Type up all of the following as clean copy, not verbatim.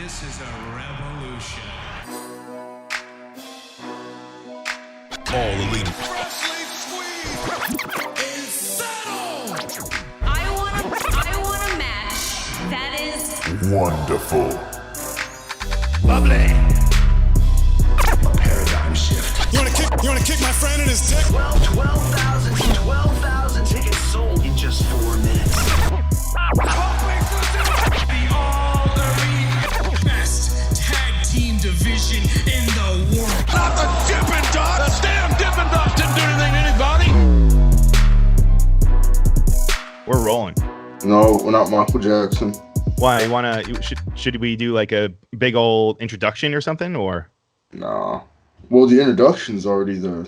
This is a revolution. All Elite Wrestling squeeze is settled. I want a match that is Wonderful. Bubbly. A paradigm shift. You wanna kick my friend in his dick? 12,000 tickets sold in just 4 minutes. The All Elite best tag team division in the world. Not the Dippin' Dots! The damn Dippin' Dots didn't do anything to anybody! We're rolling. No, we're not Michael Jackson. Why? You wanna? Should we do like a big old introduction or something? Or Nah. Well, the introduction's already there.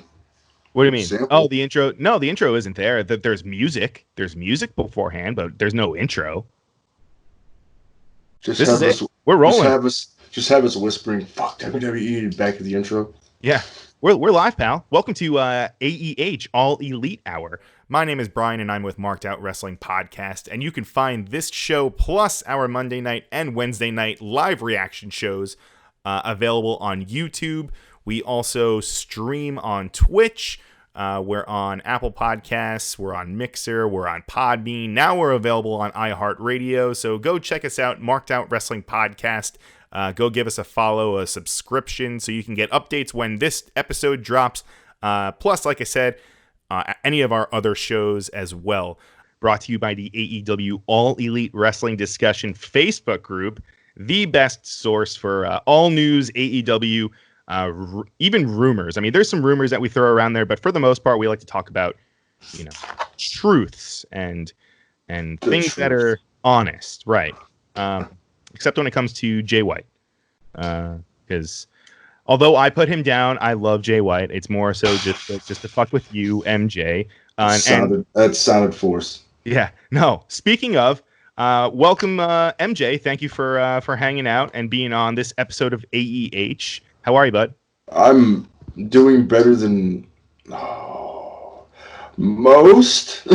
what do you mean? Sample. Oh, the intro. No, the intro isn't there. There's music. There's music beforehand, but there's no intro. Just This have is us, it. We're rolling. Just have us whispering, "Fuck WWE" back at the intro. Yeah, we're live, pal. Welcome to AEH All Elite Hour. My name is Brian, and I'm with MARKEDOUT Wrestling Podcast, and you can find this show plus our Monday night and Wednesday night live reaction shows available on YouTube. We also stream on Twitch. We're on Apple Podcasts. We're on Mixer. We're on Podbean. Now we're available on iHeartRadio. So go check us out, MARKEDOUT Wrestling Podcast. Go give us a follow, a subscription, so you can get updates when this episode drops. Plus, like I said, any of our other shows as well. Brought to you by the AEW All Elite Wrestling Discussion Facebook group, the best source for all news AEW, even rumors. I mean, there's some rumors that we throw around there, but for the most part, we like to talk about, truths and things that are honest, right? Except when it comes to Jay White, because although I put him down, I love Jay White. It's more so just to fuck with you, MJ. That sounded forced. Yeah. No. Speaking of, welcome, MJ. Thank you for hanging out and being on this episode of AEH. How are you, bud? I'm doing better than most.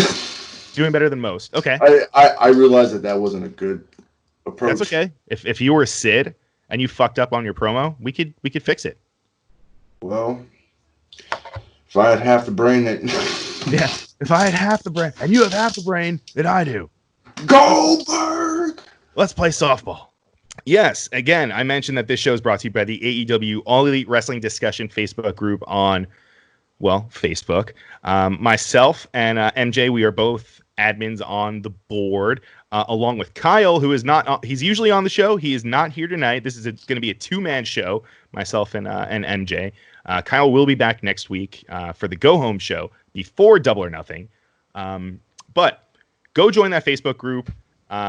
Doing better than most. Okay. I realized that wasn't a good approach. That's okay. If you were Sid and you fucked up on your promo, we could fix it. Well, if I had half the brain that Yeah. If I had half the brain and you have half the brain that I do. Goldberg. Let's play softball. Yes, again, I mentioned that this show is brought to you by the AEW All Elite Wrestling Discussion Facebook group on, Facebook. Myself and MJ, we are both admins on the board, along with Kyle, who is not. He's usually on the show. He is not here tonight. This is going to be a two-man show, myself and MJ. Kyle will be back next week for the Go Home show before Double or Nothing. But go join that Facebook group.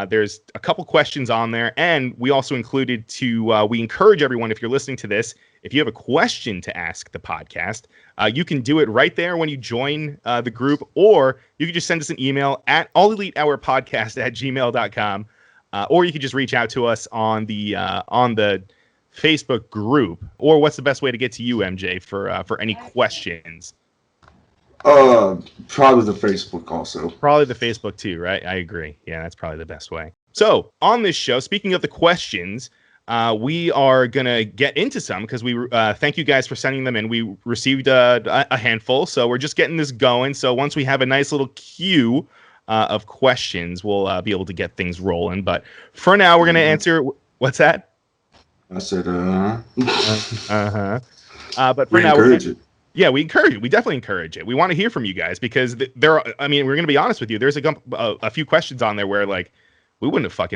There's a couple questions on there, and we also included we encourage everyone, if you're listening to this, if you have a question to ask the podcast, you can do it right there when you join the group, or you can just send us an email at allelitehourpodcast@gmail.com, or you can just reach out to us on the Facebook group. Or what's the best way to get to you, MJ, for any questions? Probably the Facebook also. Probably the Facebook too, right? I agree. Yeah, that's probably the best way. So on this show, speaking of the questions, we are going to get into some because we thank you guys for sending them in. We received a handful, so we're just getting this going. So once we have a nice little queue of questions, we'll be able to get things rolling. But for now, we're going to answer. What's that? I said, But for now, encourage it. Yeah, we encourage it. We definitely encourage it. We want to hear from you guys because we're going to be honest with you. There's a few questions on there where we wouldn't have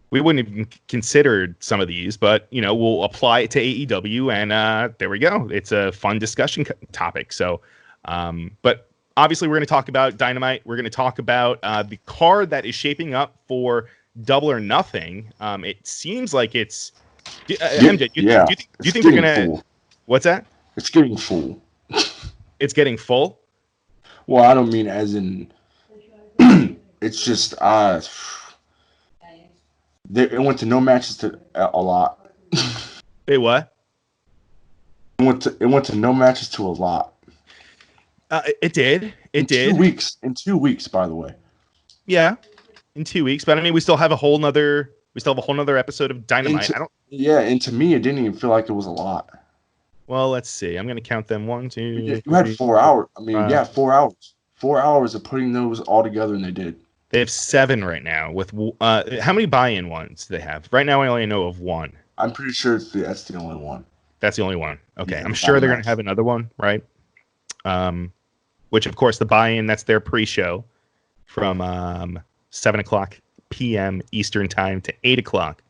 we wouldn't have even considered some of these, but we'll apply it to AEW, and there we go. It's a fun discussion topic. So, but obviously we're going to talk about Dynamite. We're going to talk about the card that is shaping up for Double or Nothing. It seems like it's MJ. Do you think they're going to? What's that? It's getting full. It's getting full? Well, I don't mean as in. It's just it went to no matches to a lot. Hey, what? It went to no matches to a lot. It did. It did. 2 weeks. In 2 weeks, by the way. Yeah, in 2 weeks. But I mean, we still have a whole nother We still have a whole nother episode of Dynamite. And to me, it didn't even feel like it was a lot. Well, let's see. I'm going to count them. 1, 2, You 3, had 4 hours. 4 hours. 4 hours of putting those all together, and they did. They have 7 right now. With how many buy-in ones do they have? Right now, I only know of 1. I'm pretty sure that's the only one. That's the only one. Okay, Yeah, I'm sure they're going to have another one, right? Which, of course, the buy-in, that's their pre-show from 7 o'clock p.m. Eastern Time to 8 o'clock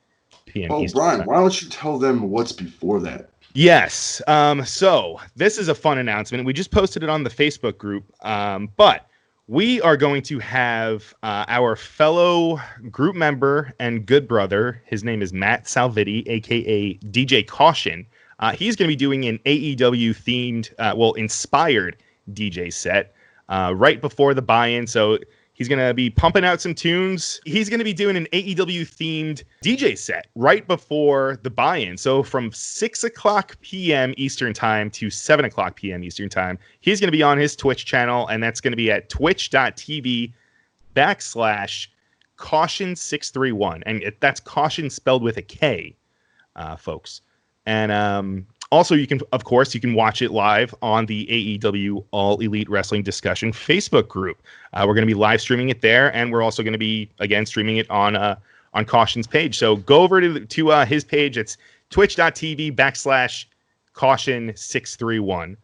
p.m. Eastern Brian, Time. why don't you tell them what's before that? Yes. So this is a fun announcement. We just posted it on the Facebook group, but we are going to have our fellow group member and good brother. His name is Matt Salvitti, a.k.a. DJ Caution. He's going to be doing an AEW-themed, inspired DJ set right before the buy-in. So he's going to be pumping out some tunes. He's going to be doing an AEW-themed DJ set right before the buy-in. So from 6 o'clock p.m. Eastern Time to 7 o'clock p.m. Eastern Time, he's going to be on his Twitch channel, and that's going to be at twitch.tv/Caution631. And that's Caution spelled with a K, folks. And also, you can watch it live on the AEW All Elite Wrestling Discussion Facebook group. We're going to be live streaming it there, and we're also going to be streaming it on Caution's page. So go over to his page. It's twitch.tv/Caution631.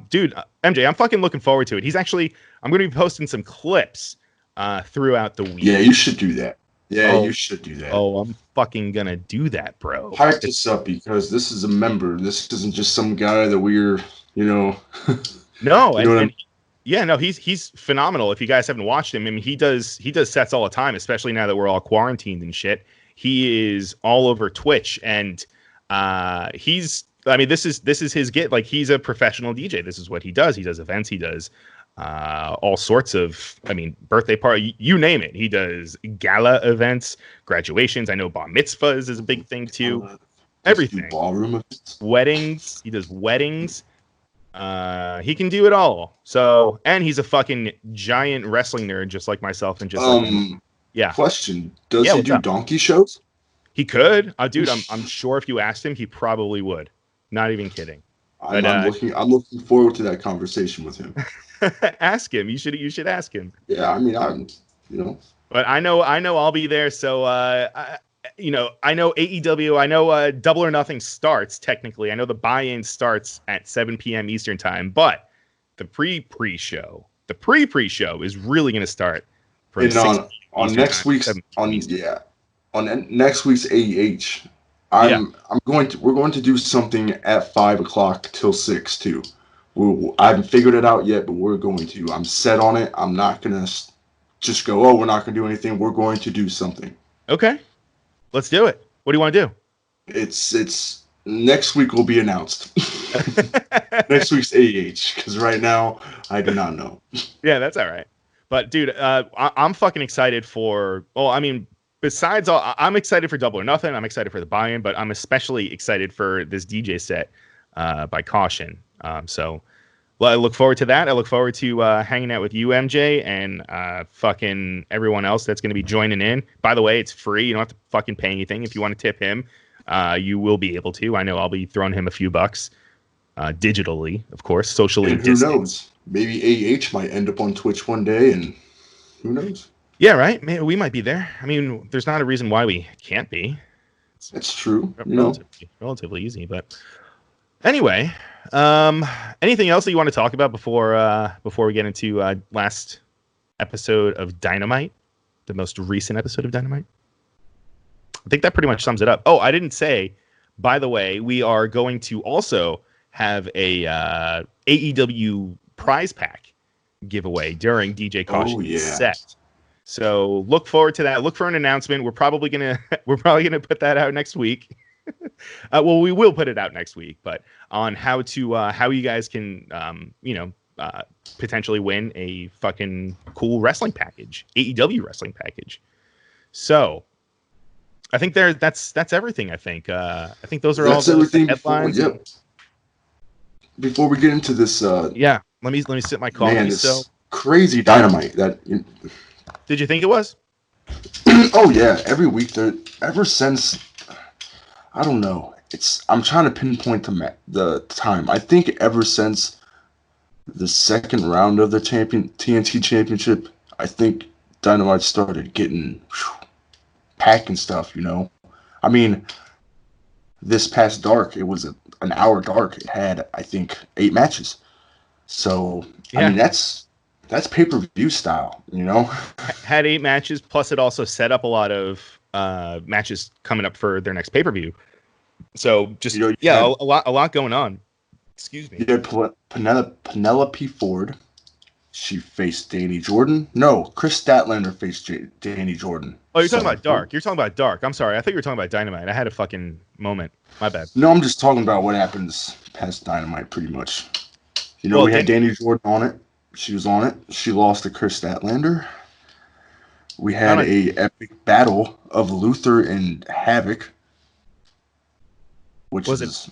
Dude, MJ, I'm fucking looking forward to it. I'm going to be posting some clips throughout the week. Yeah, you should do that. You should do that. Oh, I'm fucking gonna do that, bro. Hype this up because this is a member. This isn't just some guy that we're, No, he's phenomenal. If you guys haven't watched him, I mean, he does sets all the time, especially now that we're all quarantined and shit. He is all over Twitch, and this is his gig. Like, he's a professional DJ. This is what he does. He does events. He does all sorts of, birthday party, you name it. He does gala events, graduations. I know bar mitzvahs is a big thing too. Everything. Ballroom events. Weddings. He does weddings. He can do it all. So, and he's a fucking giant wrestling nerd, just like myself, and just like him. Yeah. Question: does he do donkey shows? He could. Dude, I'm sure if you asked him, he probably would. Not even kidding. I'm looking forward to that conversation with him. Ask him. You should ask him. Yeah, But I know I'll be there. So I know AEW. I know Double or Nothing starts technically. I know the buy-in starts at 7 p.m. Eastern Time, but the pre-show is really going to start from on next week's AEH. We're going to do something at 5 o'clock till 6 too. I haven't figured it out yet, but we're going to. I'm set on it. I'm not going to just go, we're not going to do anything. We're going to do something. Okay. Let's do it. What do you want to do? It's next week will be announced. Next week's AEH, because right now I do not know. Yeah, that's all right. But dude, I'm fucking excited for, besides all, I'm excited for Double or Nothing. I'm excited for the buy-in, but I'm especially excited for this DJ set by Caution. So I look forward to that. I look forward to hanging out with you, MJ, and fucking everyone else that's going to be joining in. By the way, it's free. You don't have to fucking pay anything. If you want to tip him, you will be able to. I know I'll be throwing him a few bucks digitally, of course, socially. And who knows? Maybe AEH might end up on Twitch one day, and who knows? Yeah, right. Maybe we might be there. There's not a reason why we can't be. That's true. Relatively easy, but anyway. Anything else that you want to talk about before we get into last episode of Dynamite, the most recent episode of Dynamite? I think that pretty much sums it up. Oh, I didn't say, by the way, we are going to also have a AEW prize pack giveaway during DJ Caution's set. So look forward to that. Look for an announcement. We're probably gonna put that out next week. Well, we will put it out next week, but on how you guys can, potentially win a fucking cool wrestling package, AEW wrestling package. So I think that's everything. I think those are all the headlines. Before we get into this, let me sip my coffee. Man, this crazy Dynamite that Did you think it was? Oh yeah, every week ever since, I don't know. I'm trying to pinpoint the time. I think ever since the second round of the TNT Championship, I think Dynamite started getting packing stuff. I mean, this past Dark, it was an hour Dark. It had, I think, 8 matches. So I mean, that's pay-per-view style. Had 8 matches, plus it also set up a lot of matches coming up for their next pay-per-view. So just a lot going on. Excuse me. You had Penelope Ford. She faced Danny Jordan. No, Chris Statlander faced Danny Jordan. Oh, you're talking about Dark. You're talking about Dark. I'm sorry. I thought you were talking about Dynamite. I had a fucking moment. My bad. No, I'm just talking about what happens past Dynamite, pretty much. We had Danny Jordan on it. She was on it. She lost to Chris Statlander. We had a epic battle of Luther and Havoc. Which is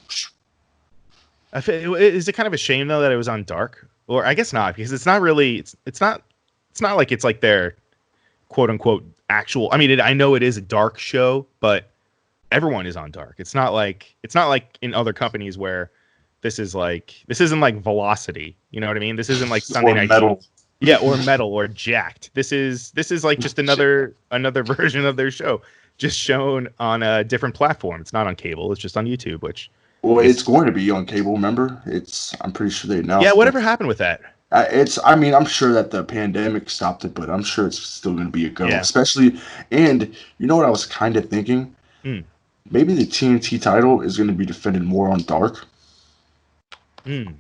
it kind of a shame though that it was on Dark? Or I guess not, because it's not really it's not like it's like their quote unquote actual. I mean, I know it is a Dark show, but everyone is on Dark. It's not like in other companies where this isn't like Velocity. You know what I mean? This isn't like Sunday Night Metal. Yeah, or Metal or Jacked. This is like just another version of their show, just shown on a different platform. It's not on cable. It's just on YouTube, which. Well, it's going to be on cable. Remember, I'm pretty sure they announced. Yeah, whatever happened with that? I mean, I'm sure that the pandemic stopped it, but I'm sure it's still going to be a go. Yeah. Especially, and you know what I was kind of thinking? Maybe the TNT title is going to be defended more on Dark. Since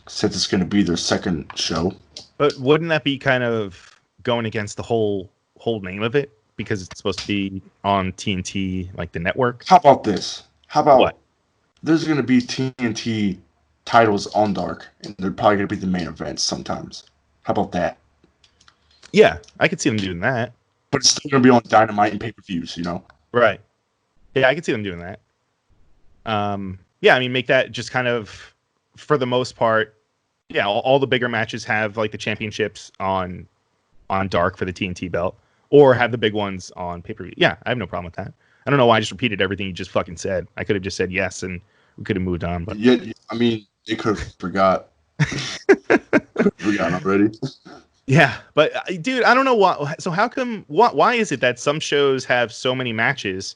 it's going to be their second show. But wouldn't that be kind of going against the whole name of it, because it's supposed to be on TNT, like the network? How about this? How about what? There's going to be TNT titles on Dark, and they're probably going to be the main events sometimes. How about that? Yeah, I could see them doing that. But it's still going to be on Dynamite and pay-per-views, Right. Yeah, I could see them doing that. Yeah, I mean, make that just kind of, for the most part, yeah, all the bigger matches have like the championships on Dark for the TNT belt, or have the big ones on pay-per-view. Yeah, I have no problem with that. I don't know why I just repeated everything you just fucking said. I could have just said yes and we could have moved on. But yeah, I mean, they could have forgot. Forgot already. Yeah, but dude, I don't know why. So how come? Why is it that some shows have so many matches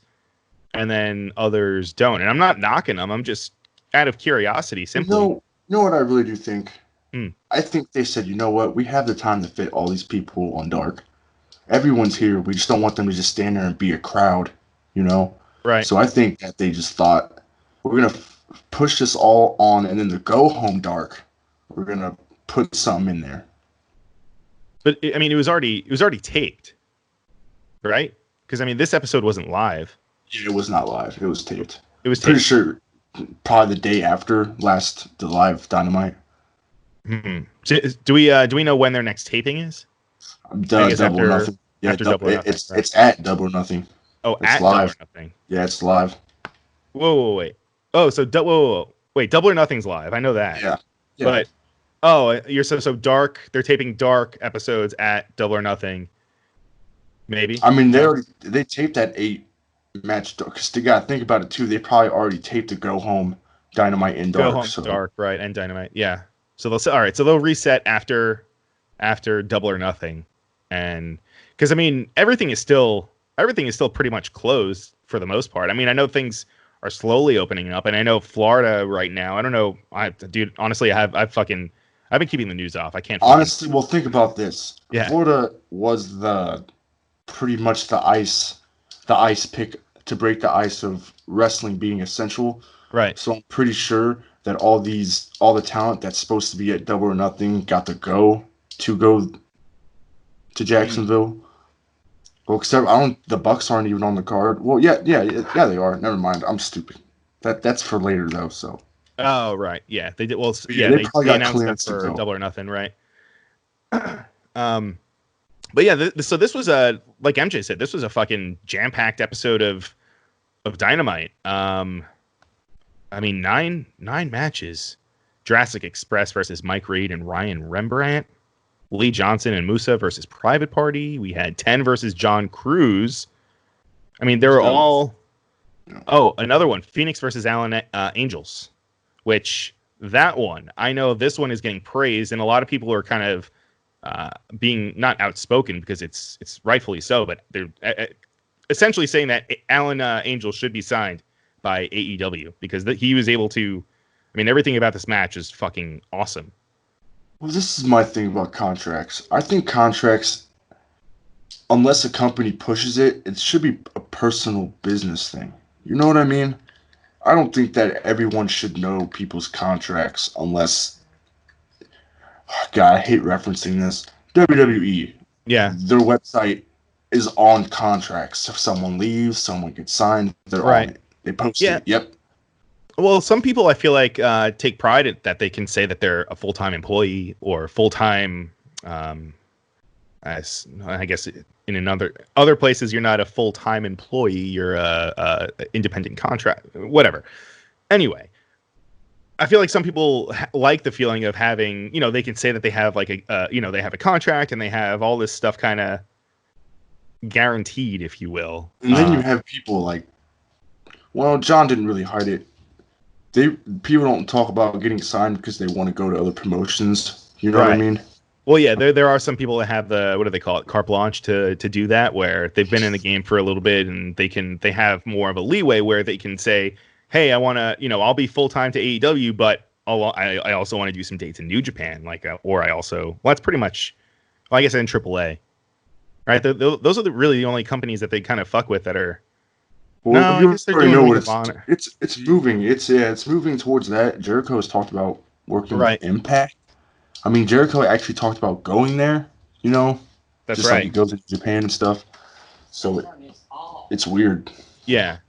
and then others don't? And I'm not knocking them. I'm just out of curiosity, simply. You know what I really do think? I think they said, you know what? We have the time to fit all these people on Dark. Everyone's here. We just don't want them to just stand there and be a crowd. Right. So I think that they just thought, we're going to push this all on, and then the go home Dark, we're going to put something in there. But I mean, it was already taped, right? Because I mean, this episode wasn't live. Yeah, it was not live. It was taped. It was pretty taped. sure probably the day after the live Dynamite. So, do we know when their next taping is? Double or Nothing. Yeah, after Double or Nothing, right? It's at Double or Nothing. Oh, it's at live. Double or Nothing. Yeah, it's live. Whoa, wait. Oh, so wait, Double or Nothing's live. I know that. Yeah. But you're so Dark. They're taping Dark episodes at Double or Nothing. Maybe. I mean, they taped that 8-match because they got to think about it too. They probably already taped the Go Home Dynamite and Dark. Go Home Dark, right, and Dynamite. Yeah. So they'll say, all right. So they'll reset after Double or Nothing, and because I mean everything is still pretty much closed for the most part. I mean, I know things are slowly opening up, and I know Florida right now. I don't know. Dude, honestly, I've been keeping the news off. I can't. Honestly, well, think about this. Yeah. Florida was pretty much the ice pick to break the ice of wrestling being essential. Right. So I'm pretty sure that all the talent that's supposed to be at Double or Nothing got to go to Jacksonville. Well, except the Bucks aren't even on the card. Well, yeah, they are. Never mind. I'm stupid. That's for later though. So. Oh right, yeah, they did. Well, yeah, they announced announced that for Double or Nothing, right? But yeah, so this was like MJ said, this was a fucking jam-packed episode of Dynamite. I mean, nine matches. Jurassic Express versus Mike Reed and Ryan Rembrandt. Lee Johnson and Musa versus Private Party. We had 10 versus John Cruz. I mean, they were all. Oh, another one, Phoenix versus Allen Angels, which that one, I know this one is getting praised, and a lot of people are kind of being not outspoken because it's rightfully so, but they're essentially saying that Allen Angels should be signed by AEW because he was able to. I mean, everything about this match is fucking awesome. Well, this is my thing about contracts. I think contracts, unless a company pushes it, it should be a personal business thing. You know what I mean? I don't think that everyone should know people's contracts unless... God, I hate referencing this. WWE. Yeah. Their website is on contracts. If someone leaves, someone gets signed, they're on it. They post it. Yep. Well, some people I feel like take pride in that they can say that they're a full-time employee or full-time, as I guess in other places you're not a full-time employee, you're a independent contract, whatever. Anyway, I feel like some people like the feeling of having, they can say that they have like they have a contract and they have all this stuff kind of guaranteed, if you will. And then you have people like, well, John didn't really hide it. People don't talk about getting signed because they want to go to other promotions. You know what I mean? Well, yeah, there are some people that have the, what do they call it, carte blanche to do that, where they've been in the game for a little bit and they have more of a leeway where they can say, hey, I want to, I'll be full time to AEW, but I also want to do some dates in New Japan, that's pretty much, I guess in AAA, right? Those are really the only companies that they kind of fuck with that are. Well, you already know what it's moving. It's moving towards that. Jericho has talked about working with Impact. I mean, Jericho actually talked about going there. That's just right. like he goes to Japan and stuff. So it's weird. Yeah,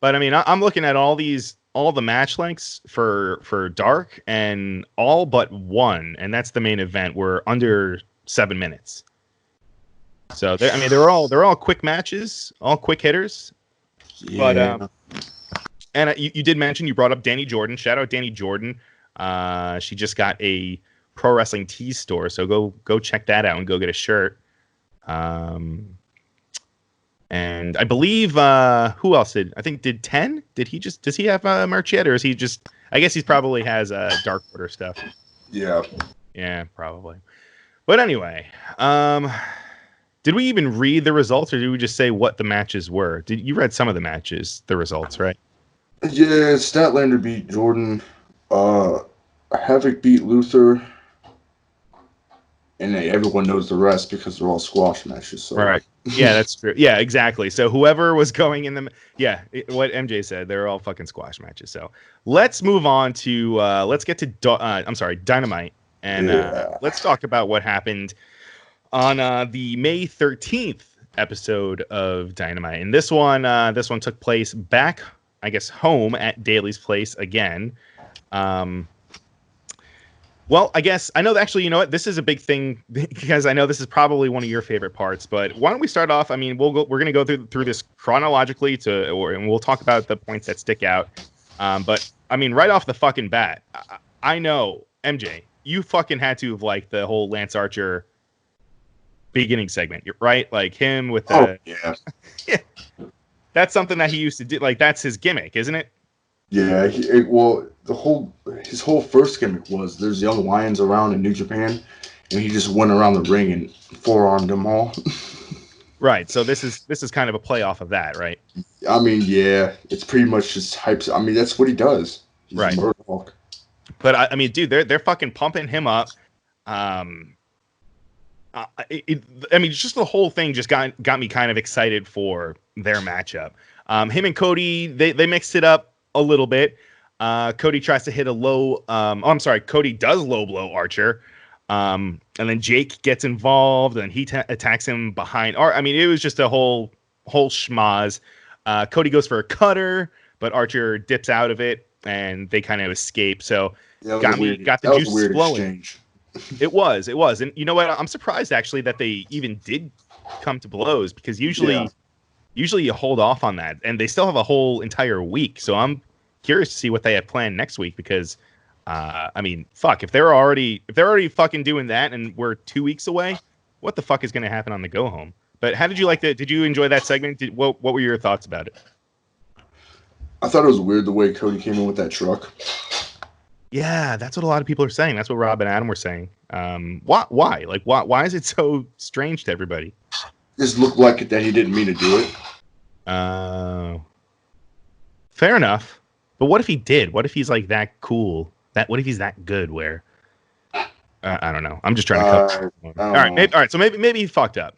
but I mean, I'm looking at all the match lengths for Dark, and all but one, and that's the main event, were under 7 minutes. So they're all quick matches, all quick hitters. Yeah. But and you did mention, you brought up Danny Jordan. Shout out Danny Jordan. She just got a Pro Wrestling Tees store, so go check that out and go get a shirt. And I believe who else did 10? Does he have merch yet, or is he just? I guess he probably has Dark Order stuff. Yeah. Yeah, probably. But anyway, did we even read the results, or did we just say what the matches were? You read some of the matches, the results, right? Yeah, Statlander beat Jordan. Havoc beat Luther. And everyone knows the rest because they're all squash matches. So. Right. Yeah, that's true. Yeah, exactly. So whoever was going in what MJ said, they're all fucking squash matches. So let's move on to let's get to Dynamite, and let's talk about what happened on the May 13th episode of Dynamite. And this one took place back, I guess, home at Daly's place again. Well, I guess I know. Actually, you know what? This is a big thing because I know this is probably one of your favorite parts. But why don't we start off? I mean, we're going to go through this chronologically and we'll talk about the points that stick out. But I mean, right off the fucking bat, I know MJ, you fucking had to have liked the whole Lance Archer beginning segment, right? Like him with the yeah. That's something that he used to do. Like that's his gimmick, isn't it? Yeah, his whole first gimmick was there's young lions around in New Japan, and he just went around the ring and forearmed them all. Right. So this is kind of a play off of that, right? I mean, yeah, it's pretty much just hype. I mean, that's what he does. He's right. Murdoch. But I mean, dude, they're fucking pumping him up. I mean, just the whole thing just got me kind of excited for their matchup. Him and Cody, they mixed it up a little bit. Cody tries to hit a low. Cody does low blow Archer, and then Jake gets involved and he attacks him behind. I mean, it was just a whole schmaz. Cody goes for a cutter, but Archer dips out of it, and they kind of escape. So got the juices flowing. It was, and you know what? I'm surprised actually that they even did come to blows, because usually you hold off on that, and they still have a whole entire week. So I'm curious to see what they have planned next week, because I mean, fuck, if they're already fucking doing that and we're 2 weeks away, what the fuck is going to happen on the go home? But how did you did you enjoy that segment? What were your thoughts about it? I thought it was weird the way Cody came in with that truck. Yeah, that's what a lot of people are saying. That's what Rob and Adam were saying. Why? Like, why is it so strange to everybody? Just looked like that he didn't mean to do it. Fair enough. But what if he did? What if he's like that cool? What if he's that good? Where? I don't know. I'm just trying to cover. All right. All right. So maybe he fucked up.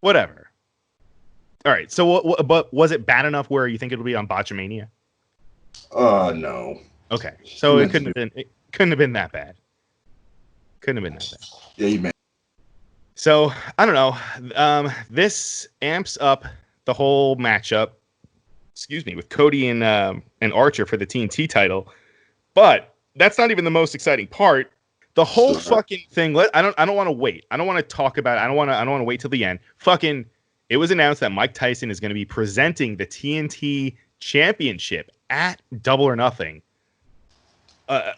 Whatever. All right. So but was it bad enough where you think it'll be on Botchamania? No. Okay. So it couldn't have been that bad. Yeah, you meant. So I don't know. This amps up the whole matchup. Excuse me, with Cody and Archer for the TNT title, but that's not even the most exciting part. The whole fucking thing. I don't want to wait. I don't want to talk about it. I don't want to wait till the end. Fucking, it was announced that Mike Tyson is going to be presenting the TNT Championship at Double or Nothing.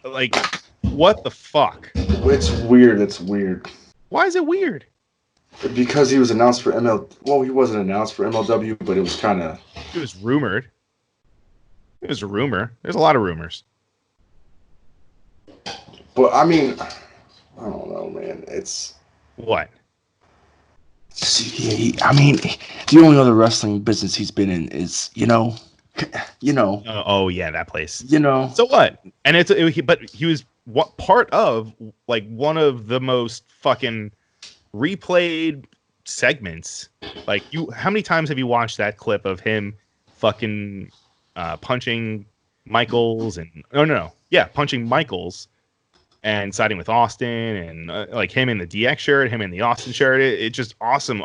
Like, what the fuck? It's weird. It's weird. Why is it weird? Because he was announced for ML. Well, he wasn't announced for MLW, but it was kind of. It was rumored. It was a rumor. There's a lot of rumors. But I mean, I don't know, man. It's what? See, I mean, the only other wrestling business he's been in is, you know. Oh yeah, that place. So what? And but he was part of like one of the most fucking replayed segments. Like, how many times have you watched that clip of him fucking punching Michaels and punching Michaels and siding with Austin and like him in the DX shirt, him in the Austin shirt. It just awesome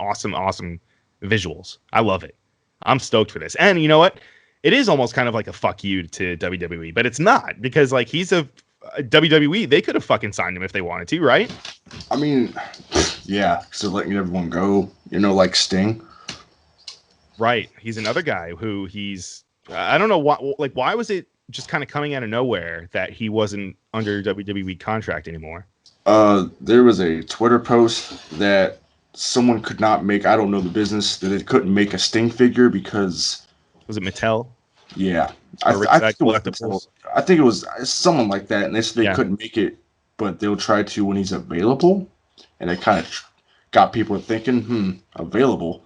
visuals. I love it. I'm stoked for this. And you know what? It is almost kind of like a fuck you to WWE, but it's not, because like he's a WWE. They could have fucking signed him if they wanted to, right? I mean, yeah, so letting everyone go, like Sting. Right. He's another guy who I don't know why was it just kind of coming out of nowhere that he wasn't under WWE contract anymore? There was a Twitter post that someone could not make, I don't know the business, that it couldn't make a Sting figure because... Was it Mattel? Yeah. I think it was someone like that, and they said they couldn't make it, but they'll try to when he's available. And it kind of got people thinking, available.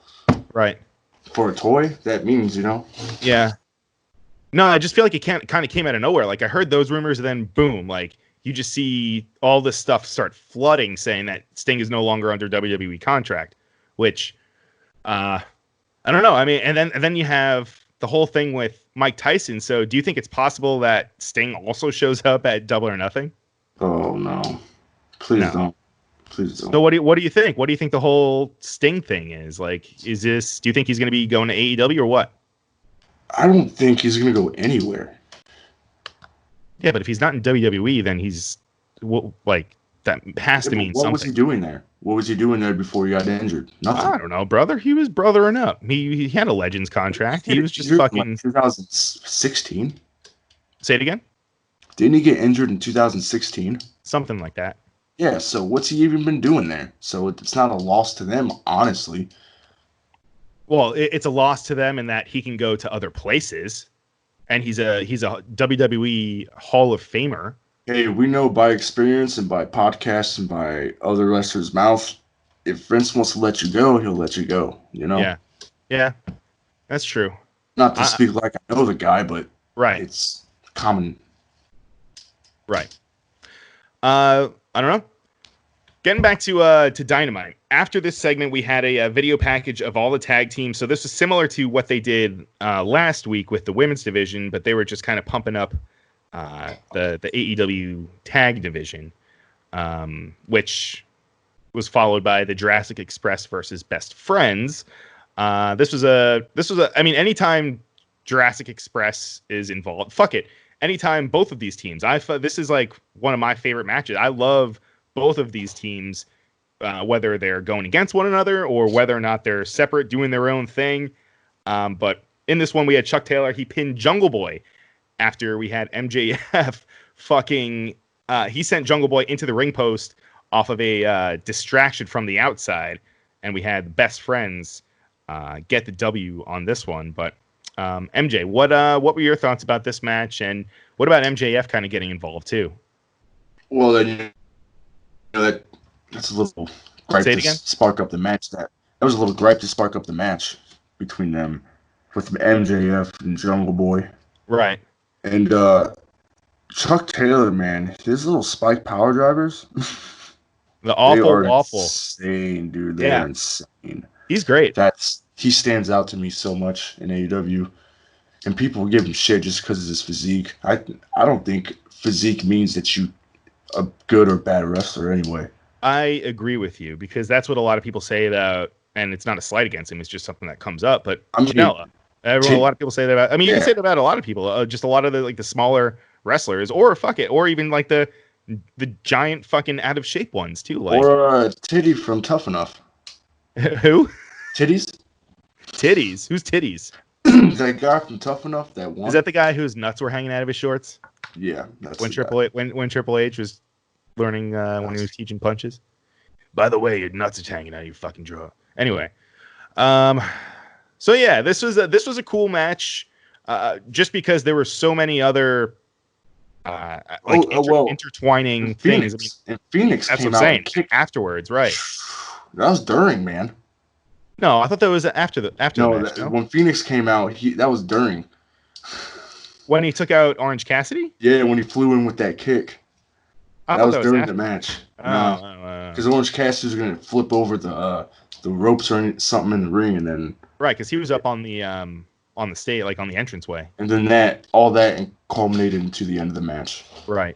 Right. For a toy? That means, Yeah. No, I just feel like it kind of came out of nowhere. Like, I heard those rumors, and then boom, like, you just see all this stuff start flooding saying that Sting is no longer under WWE contract, which, I don't know. I mean, and then you have the whole thing with Mike Tyson. So do you think it's possible that Sting also shows up at Double or Nothing? Oh, no. Please don't. Please don't. So what do you think? What do you think the whole Sting thing is? Like, do you think he's going to be going to AEW or what? I don't think he's going to go anywhere. Yeah, but if he's not in WWE, then he's that has to mean something. What was he doing there? What was he doing there before he got injured? Nothing. I don't know, brother. He was brothering up. He had a Legends contract. He was just fucking... 2016? Say it again? Didn't he get injured in 2016? Something like that. Yeah, so what's he even been doing there? So it's not a loss to them, honestly. Well, it's a loss to them in that he can go to other places, and he's a WWE Hall of Famer. Hey, we know by experience and by podcasts and by other wrestlers' mouth, if Vince wants to let you go, he'll let you go, Yeah, that's true. Not to speak like I know the guy, but right, it's common. Right. I don't know. Getting back to Dynamite. After this segment, we had a video package of all the tag teams. So this was similar to what they did last week with the women's division, but they were just kind of pumping up the AEW tag division, which was followed by the Jurassic Express versus Best Friends. This was I mean, anytime Jurassic Express is involved, fuck it. Anytime both of these teams, this is like one of my favorite matches. I love both of these teams, whether they're going against one another or whether or not they're separate, doing their own thing. But in this one, we had Chuck Taylor. He pinned Jungle Boy after we had MJF fucking he sent Jungle Boy into the ring post off of a distraction from the outside, and we had the Best Friends get the W on this one. But MJ, what were your thoughts about this match, and what about MJF kind of getting involved too? Well, then that's a little gripe Say it to again? spark up the match. That was a little gripe to spark up the match between them with MJF and Jungle Boy. Right. And Chuck Taylor, man, his little spike power drivers. The awful. Insane, dude. They're insane. He's great. He stands out to me so much in AEW, and people give him shit just because of his physique. I don't think physique means that you a good or bad wrestler anyway. I agree with you, because that's what a lot of people say about, and it's not a slight against him, it's just something that comes up. But I mean, Janela, a lot of people say that about. I mean, you can say that about a lot of people. Just a lot of the smaller wrestlers, or or even like the giant fucking out of shape ones too. Like or Titty from Tough Enough. Who? Titties. Titties. Who's Titties? That guy from Tough Enough. That one. Is that the guy whose nuts were hanging out of his shorts? Yeah. That's When the guy. when Triple H was learning when he was teaching punches. By the way, your nuts are hanging out of your fucking drawer. Anyway, so yeah, this was a cool match, just because there were so many other intertwining things. I mean, And Phoenix that's came what I'm out saying. and kicked. Afterwards, right? That was during, man. No, I thought that was after the match. No? When Phoenix came out, that was during. When he took out Orange Cassidy? Yeah, when he flew in with that kick. I That thought was during after. the match. Oh, Because Orange Cassidy was gonna flip over the ropes or something in the ring, and then right, because he was up on the stage, like on the entranceway. and then all that culminated into the end of the match. Right.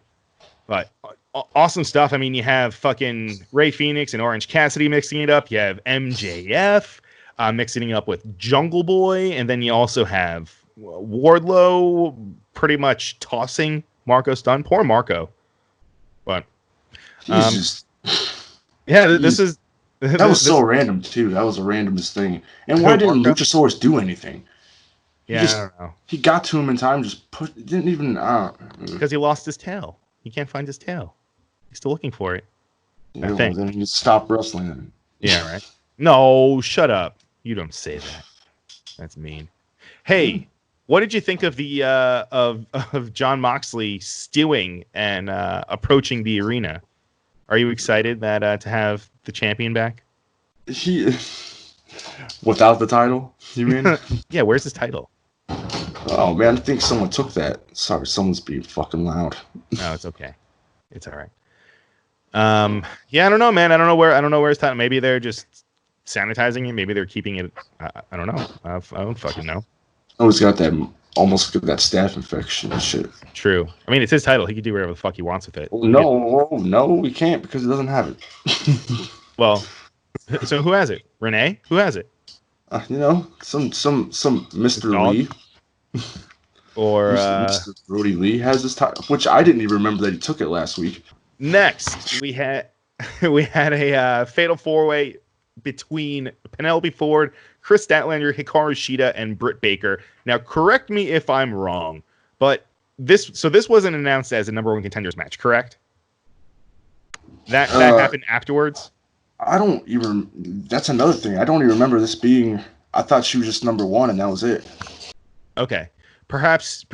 But awesome stuff. I mean, you have fucking Ray Phoenix and Orange Cassidy mixing it up. You have MJF mixing it up with Jungle Boy. And then you also have Wardlow pretty much tossing Marco Stunt. Poor Marco. But He's just yeah, this is... That was so random, too. That was the randomest thing. And why didn't Luchasaurus do anything? Yeah, I don't know. He got to him in time, didn't even... Because he lost his tail. He can't find his tail. He's still looking for it. I think. Then he stopped wrestling him. Yeah, right. No, shut up. You don't say that. That's mean. Hey, what did you think of the of Jon Moxley stewing and approaching the arena? Are you excited that to have the champion back? Without the title, you mean? Yeah, where's his title? Oh man, I think someone took that. Sorry, someone's being fucking loud. No, it's okay. It's all right. Yeah, I don't know, man. I don't know where his title. Maybe they're just sanitizing it. Maybe they're keeping it. I don't know. I don't fucking know. Oh, he's got that almost got that staph infection and shit. True. I mean, it's his title. He can do whatever the fuck he wants with it. No, we can't because he doesn't have it. Well, so who has it? Renee? Who has it? Some Mr. dog? Lee. Or Mr. Brody Lee has this title, which I didn't even remember that he took it last week. next we had a fatal 4-way between Penelope Ford, Chris Statlander, Hikaru Shida, and Britt Baker. Now, correct me if I'm wrong, but this wasn't announced as a number one contenders match, correct? That happened afterwards. That's another thing. I don't even remember this being. I thought she was just number one and that was it. Okay, perhaps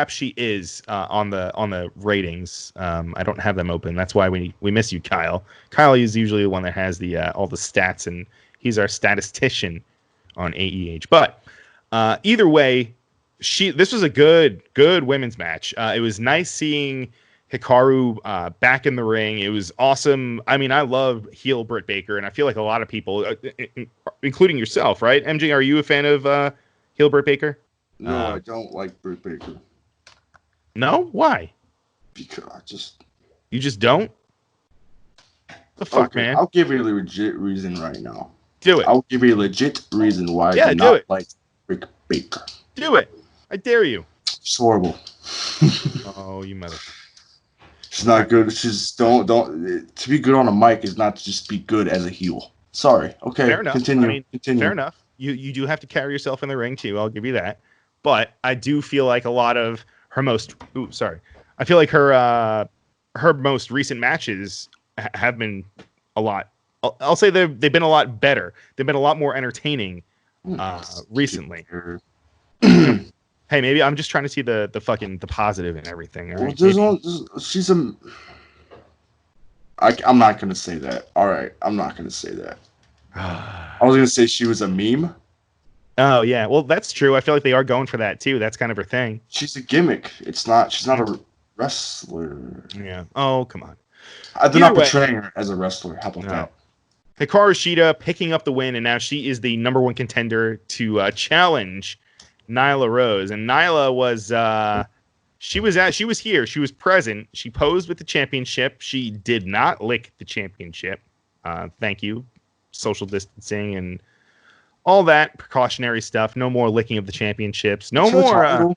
she is on the ratings. I don't have them open. That's why we miss you, Kyle. Kyle is usually the one that has the all the stats, and he's our statistician on AEH. But either way, this was a good women's match. It was nice seeing Hikaru back in the ring. It was awesome. I mean, I love heel Britt Baker, and I feel like a lot of people, including yourself, right? MJ, are you a fan of heel Britt Baker? No, I don't like Britt Baker. No? Why? Because You just don't? The fuck, okay, man? I'll give you a legit reason right now. Do it. I'll give you a legit reason why Yeah, I do do not it. like Britt Baker. Do it. I dare you. She's horrible. Oh, you mother. She's not good. She's don't. To be good on a mic is not to just be good as a heel. Sorry. Okay. Fair enough. Continue. I mean, Continue. fair enough. You do have to carry yourself in the ring too. I'll give you that. But I do feel like a lot of her most I feel like her most recent matches have been a lot. I'll say they've been a lot better. They've been a lot more entertaining recently. Hey, maybe I'm just trying to see the positive in everything. All right? I'm not gonna say that. All right, I'm not gonna say that. I was gonna say she was a meme. Oh yeah, well that's true. I feel like they are going for that too. That's kind of her thing. She's a gimmick. She's not a wrestler. Yeah. Oh come on. They're not portraying her as a wrestler. How about that? Hikaru Shida picking up the win, and now she is the number 1 contender to challenge Nyla Rose. And Nyla was she was here. She was present. She posed with the championship. She did not lick the championship. Thank you. Social distancing and all that precautionary stuff. No more licking of the championships. No more.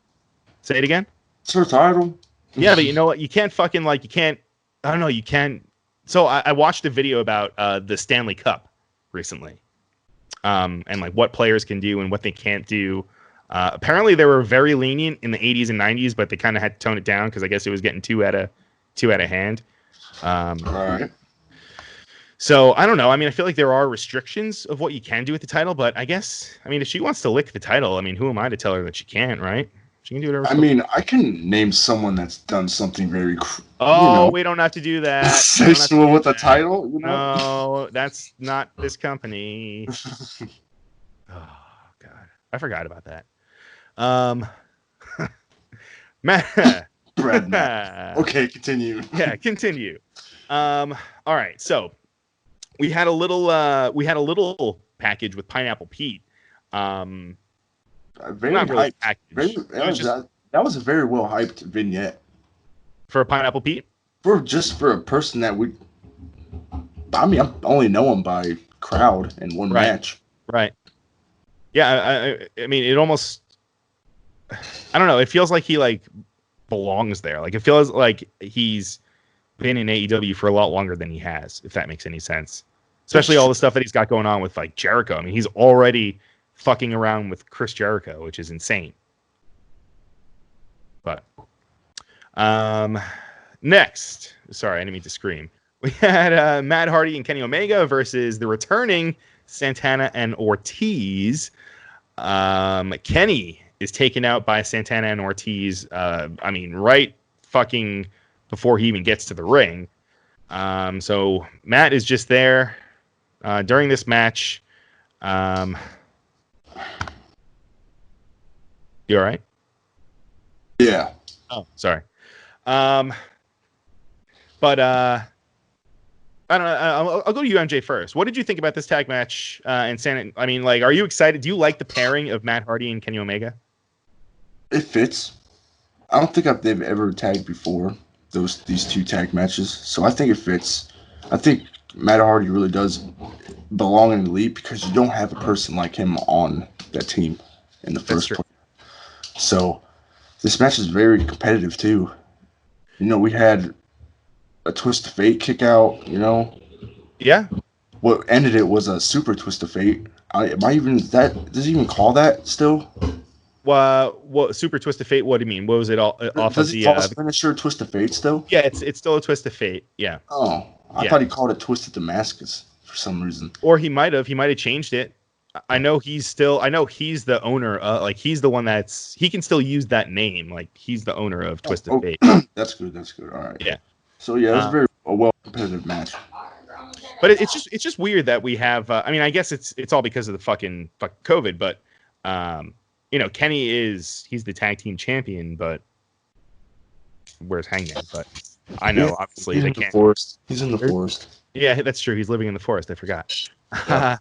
Say it again. It's her title. Yeah, but you know what? You can't fucking you can't. I don't know. You can't. So I watched a video about the Stanley Cup recently, and like what players can do and what they can't do. Apparently, they were very lenient in the 80s and 90s, but they kind of had to tone it down because I guess it was getting too out of hand. All right. So I don't know. I mean, I feel like there are restrictions of what you can do with the title, but I guess if she wants to lick the title, I mean, who am I to tell her that she can't, right? She can do whatever. I mean, I can name someone that's done something very. We don't have to do that. Sensational with the title. No, that's not this company. Oh God, I forgot about that. Matt. Brad Matt. Okay, continue. Yeah, continue. All right, so we had a little package with Pineapple Pete. Very hyped. That was a very well hyped vignette for Pineapple Pete. For a person that I only know him by crowd and one match. Right. Yeah, I mean, it almost. I don't know. It feels like he belongs there. Like it feels like he's been in AEW for a lot longer than he has, if that makes any sense. Especially all the stuff that he's got going on with Jericho. I mean, he's already fucking around with Chris Jericho, which is insane. But next, sorry, I didn't mean to scream. We had Matt Hardy and Kenny Omega versus the returning Santana and Ortiz. Kenny is taken out by Santana and Ortiz. Right fucking before he even gets to the ring. So Matt is just there during this match. You all right? Yeah. Oh, sorry. But I don't know. I'll go to you, MJ, first. What did you think about this tag match? And Santa? I mean, are you excited? Do you like the pairing of Matt Hardy and Kenny Omega? It fits. I don't think they've ever tagged before these two tag matches, so I think it fits. I think Matt Hardy really does belong in the Elite because you don't have a person like him on that team in the first place. So this match is very competitive too. We had a twist of fate kick out. Yeah. What ended it was a super twist of fate. Does he even call that still? What super twist of fate? What do you mean? What was it all off Does of he the call his finisher twist of fate still? Yeah, it's still a twist of fate. Yeah. Oh, I thought he called it Twisted Damascus for some reason. Or he might have changed it. I know he's the owner. He's the one he can still use that name. He's the owner of Twisted Fate. That's good. All right. Yeah. So yeah, it's a well competitive match. But it's just weird that we have. I guess it's all because of the fucking COVID. But Kenny he's the tag team champion. But where's Hangman? But I know obviously they can't. He's in the forest. Yeah, that's true. He's living in the forest. I forgot. Yeah.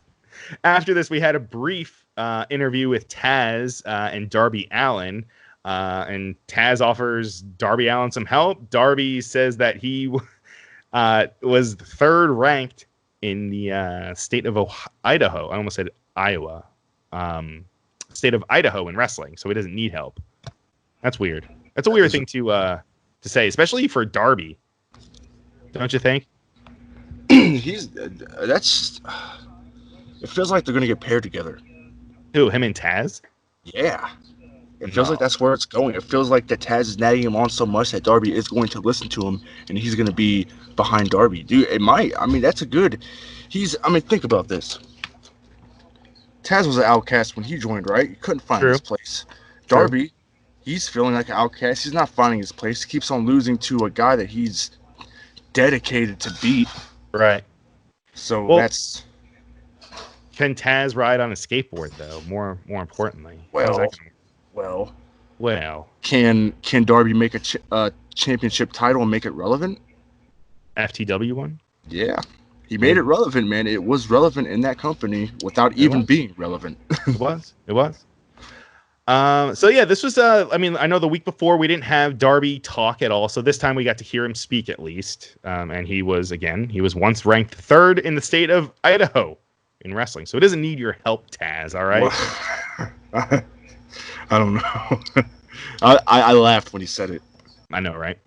After this, we had a brief interview with Taz and Darby Allin. And Taz offers Darby Allin some help. Darby says that he was third ranked in the state of Idaho. I almost said Iowa. State of Idaho in wrestling, so he doesn't need help. That's weird. That's a weird thing to say, especially for Darby. Don't you think? It feels like they're gonna get paired together. Who, him and Taz? Yeah. It feels like that's where it's going. It feels like that Taz is nagging him on so much that Darby is going to listen to him, and he's going to be behind Darby. Dude, it might. I mean, that's a good. Think about this. Taz was an outcast when he joined, right? He couldn't find his place. Darby, he's feeling like an outcast. He's not finding his place. He keeps on losing to a guy that he's dedicated to beat. Right. So that's. Can Taz ride on a skateboard though? More importantly. Well. Can Darby make a championship title and make it relevant? FTW one? Yeah. He made it relevant, man. It was relevant in that company without even being relevant. It was. So yeah, this was I know the week before we didn't have Darby talk at all, so this time we got to hear him speak at least. And he was once ranked 3rd in the state of Idaho in wrestling. So it doesn't need your help, Taz, all right? Well, I don't know. I laughed when he said it. I know, right?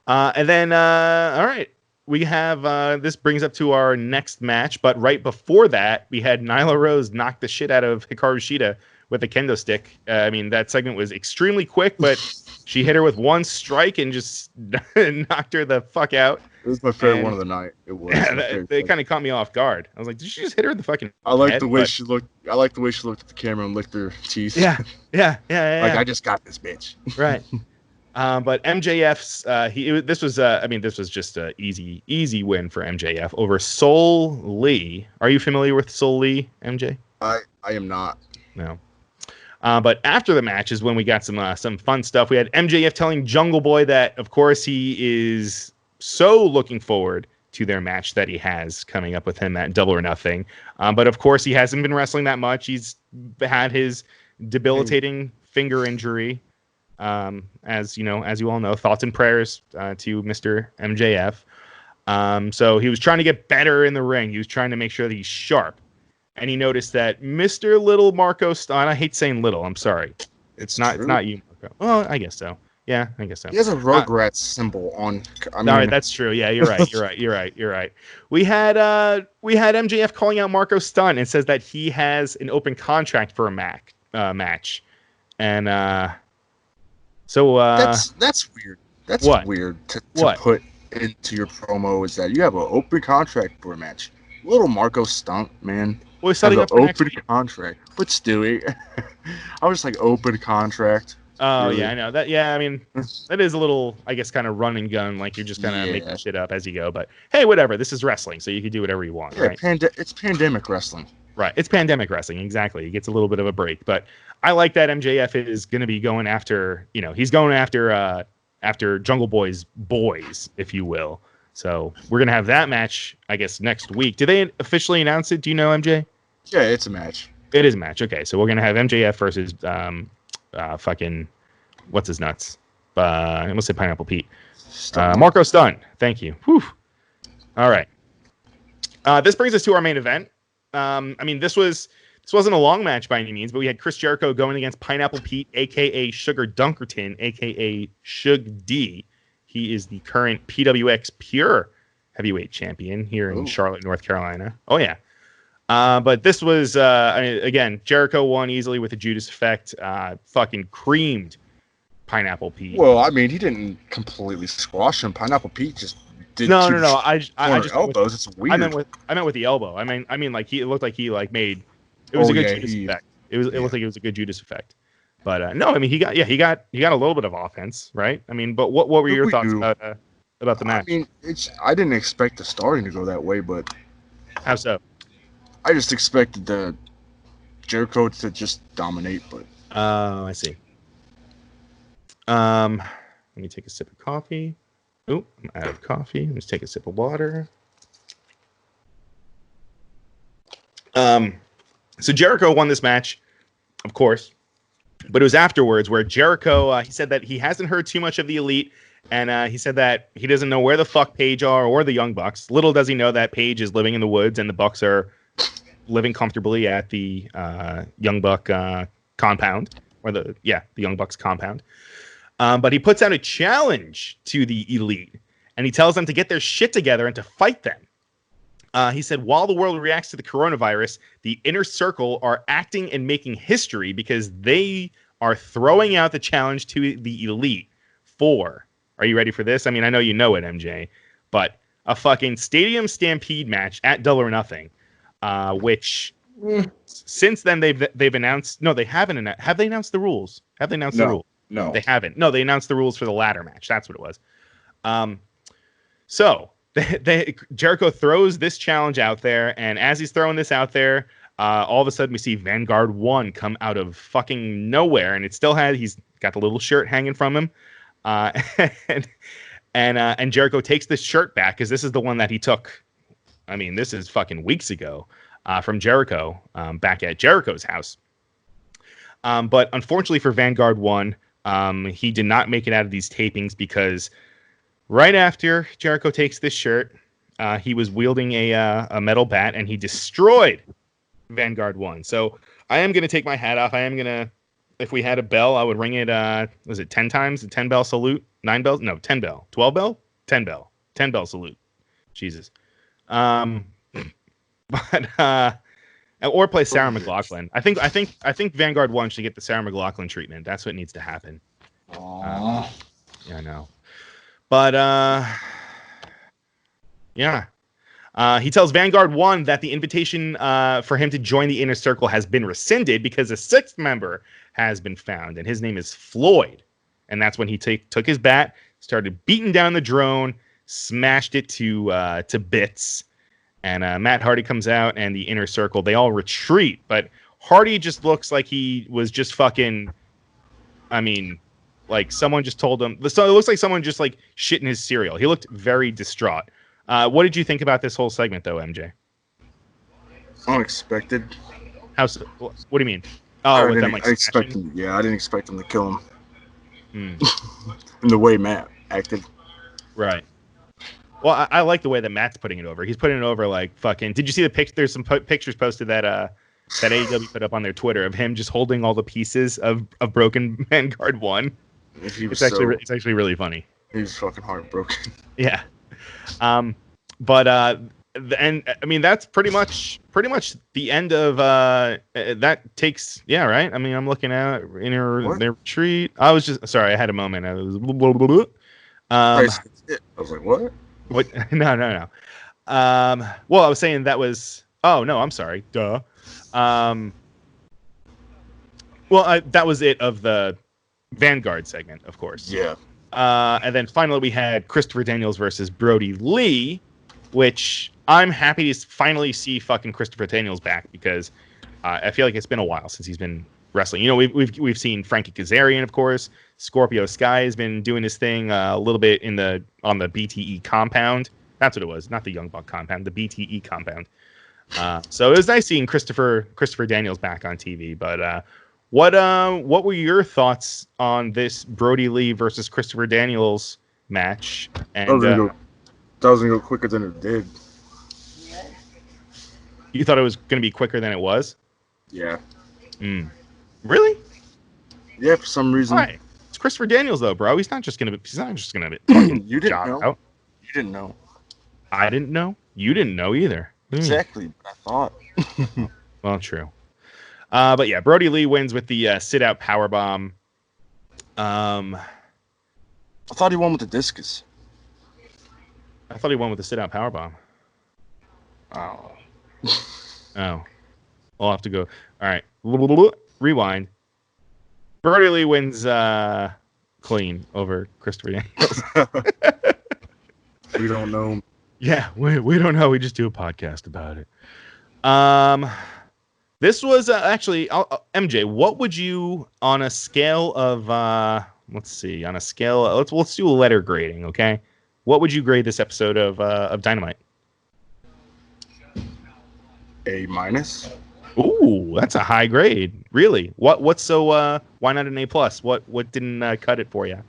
And then all right. We have this brings up to our next match, but right before that, we had Nyla Rose knock the shit out of Hikaru Shida with a kendo stick. That segment was extremely quick, but she hit her with one strike and just knocked her the fuck out. It was my favorite one of the night. It was. Yeah, they kind of caught me off guard. I was like, did she just hit her in the fucking I like head? the way she looked. I like the way she looked at the camera and licked her teeth. Yeah. Like, I just got this bitch. Right. But MJF's this was just an easy win for MJF over Sol Lee. Are you familiar with Sol Lee, MJ? I am not. No. But after the match is when we got some fun stuff. We had MJF telling Jungle Boy that, of course, he is so looking forward to their match that he has coming up with him at Double or Nothing. But of course, he hasn't been wrestling that much. He's had his debilitating finger injury. As you all know, thoughts and prayers to Mr. MJF. So he was trying to get better in the ring. He was trying to make sure that he's sharp. And he noticed that Mr. Little Marco Stunt, I hate saying little, I'm sorry. It's not you, Marco. Well, I guess so. Yeah, I guess so. He has a Rugrats symbol on. No, that's true. Yeah, you're right. You're right. We had MJF calling out Marco Stunt and says that he has an open contract for a match. And so that's weird. That's what? Weird to put into your promo is that you have an open contract for a match. Little Marco Stunt, man. Well, he's setting up for open contract. But Stewie, I was like open contract. Oh, really? yeah, I know that. Yeah, I mean, that is a little, I guess, kind of run and gun, like you're just kind of making shit up as you go. But hey, whatever. This is wrestling, so you can do whatever you want. Yeah, right? It's pandemic wrestling. Right, it's pandemic wrestling. Exactly. He gets a little bit of a break, but I like that MJF is going to be going after. He's going after Jungle Boy's boys, if you will. So we're gonna have that match, I guess, next week. Did they officially announce it? Do you know, MJ? Yeah, it's a match. It is a match. Okay, so we're gonna have MJF versus fucking what's his nuts? I almost said Pineapple Pete. Marco Stunt. Thank you. Whew. All right. This brings us to our main event. This wasn't a long match by any means, but we had Chris Jericho going against Pineapple Pete, aka Sugar Dunkerton, aka Shug D. He is the current PWX Pure Heavyweight Champion here in Charlotte, North Carolina. Oh yeah. But this was again, Jericho won easily with the Judas Effect. Fucking creamed Pineapple Pete. Well, I mean, he didn't completely squash him. Pineapple Pete just did no. I just elbows. It's weird. I meant with the elbow. I mean, like it looked like he made. It was a good Judas Effect. It looked like it was a good Judas Effect. But no, I mean, he got a little bit of offense, right? I mean, but what were your thoughts about the match? I mean, I didn't expect the starting to go that way, but how so? I just expected the Jericho to just dominate, but oh, I see. Let me take a sip of coffee. Oh, I'm out of coffee. Let's take a sip of water. So Jericho won this match, of course, but it was afterwards where Jericho, he said that he hasn't heard too much of the Elite, and he said that he doesn't know where the fuck Paige are or the Young Bucks. Little does he know that Paige is living in the woods and the Bucks are living comfortably at the Young Buck compound, or the Young Bucks compound. But he puts out a challenge to the Elite, and he tells them to get their shit together and to fight them. He said, while the world reacts to the coronavirus, the Inner Circle are acting and making history because they are throwing out the challenge to the Elite for, are you ready for this? I mean, I know you know it, MJ, but a fucking Stadium Stampede match at Double or Nothing, which since then they've announced. No, they haven't announced. Have they announced the rules? Have they announced the rules? No, they haven't. No, they announced the rules for the ladder match. That's what it was. So Jericho throws this challenge out there, and as he's throwing this out there, all of a sudden we see Vanguard 1 come out of fucking nowhere, and he's got the little shirt hanging from him, and Jericho takes this shirt back because this is the one that he took. I mean, this is fucking weeks ago from Jericho back at Jericho's house. But unfortunately for Vanguard 1, he did not make it out of these tapings because right after Jericho takes this shirt, he was wielding a metal bat and he destroyed Vanguard 1. So I am going to take my hat off. I am going to, if we had a bell, I would ring it, was it 10 times? A 10 bell salute? 9 bells? No, 10 bell. 12 bell? 10 bell. 10 bell salute. Jesus. Or play Sarah McLachlan. I think Vanguard 1 should get the Sarah McLachlan treatment. That's what needs to happen. Yeah, I know. But yeah. He tells Vanguard 1 that the invitation for him to join the Inner Circle has been rescinded because a sixth member has been found, and his name is Floyd. And that's when he took his bat, started beating down the drone, smashed it to bits. And Matt Hardy comes out, and the Inner Circle, they all retreat. But Hardy just looks like he was just fucking, I mean, like someone just told him. So it looks like someone just like shit in his cereal. He looked very distraught. What did you think about this whole segment, though, MJ? Unexpected. What do you mean? Oh, I with didn't them like expect him. Yeah, I didn't expect him to kill him. In the way Matt acted. Right. Well, I like the way that Matt's putting it over. He's putting it over like fucking. Did you see the picture? There's some pictures posted that AEW put up on their Twitter of him just holding all the pieces of Broken Vanguard 1. It's actually really funny. He was fucking heartbroken. Yeah. But and I mean that's pretty much the end of that takes. Yeah, right. I mean, I'm looking at their retreat. I was just sorry. I had a moment. I was. I was like, what? What? No. Well, I was saying that was. Oh no, I'm sorry. Duh. Well, that was it of the Vanguard segment, of course. Yeah. And then finally we had Christopher Daniels versus Brody Lee, which I'm happy to finally see fucking Christopher Daniels back because I feel like it's been a while since he's been wrestling. You know, we've seen Frankie Kazarian, of course. Scorpio Sky has been doing his thing a little bit on the BTE compound. That's what it was, not the Young Buck compound, the BTE compound. So it was nice seeing Christopher Daniels back on TV. But what were your thoughts on this Brody Lee versus Christopher Daniels match? And that was gonna go quicker than it did. You thought it was gonna be quicker than it was? Yeah. Really? Yeah, for some reason. Why? It's Christopher Daniels though, bro. He's not just gonna You didn't know. Out. You didn't know. I didn't know. You didn't know either. Exactly. But I thought. Well, true. But yeah, Brody Lee wins with the sit-out powerbomb. I thought he won with the discus. I thought he won with the sit-out powerbomb. Oh. Oh. I'll have to go. All right. Rewind. Brody Lee wins clean over Christopher Daniels. We don't know. Yeah, we don't know. We just do a podcast about it. This was actually MJ. What would you on a scale of let's see, on a scale let's do a letter grading, okay? What would you grade this episode of Dynamite? A-. Ooh, that's a high grade. Really? What's so why not an A+? What didn't cut it for you?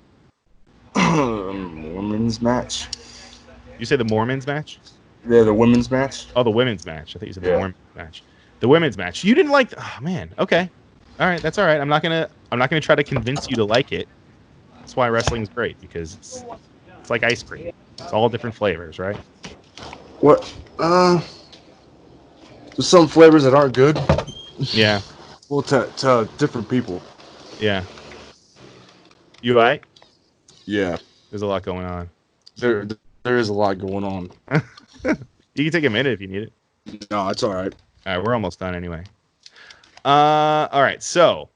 Women's match. You say the Mormons match? Yeah, the women's match. Oh, the women's match. I think you said the Mormons match. The women's match. You didn't like. Oh man. Okay. All right. That's all right. I'm not gonna try to convince you to like it. That's why wrestling is great because it's like ice cream. It's all different flavors, right? What? There's some flavors that aren't good. Yeah. Well, to different people. Yeah. You all right? Yeah. There's a lot going on. There is a lot going on. You can take a minute if you need it. No, it's all right. All right, we're almost done anyway. All right, so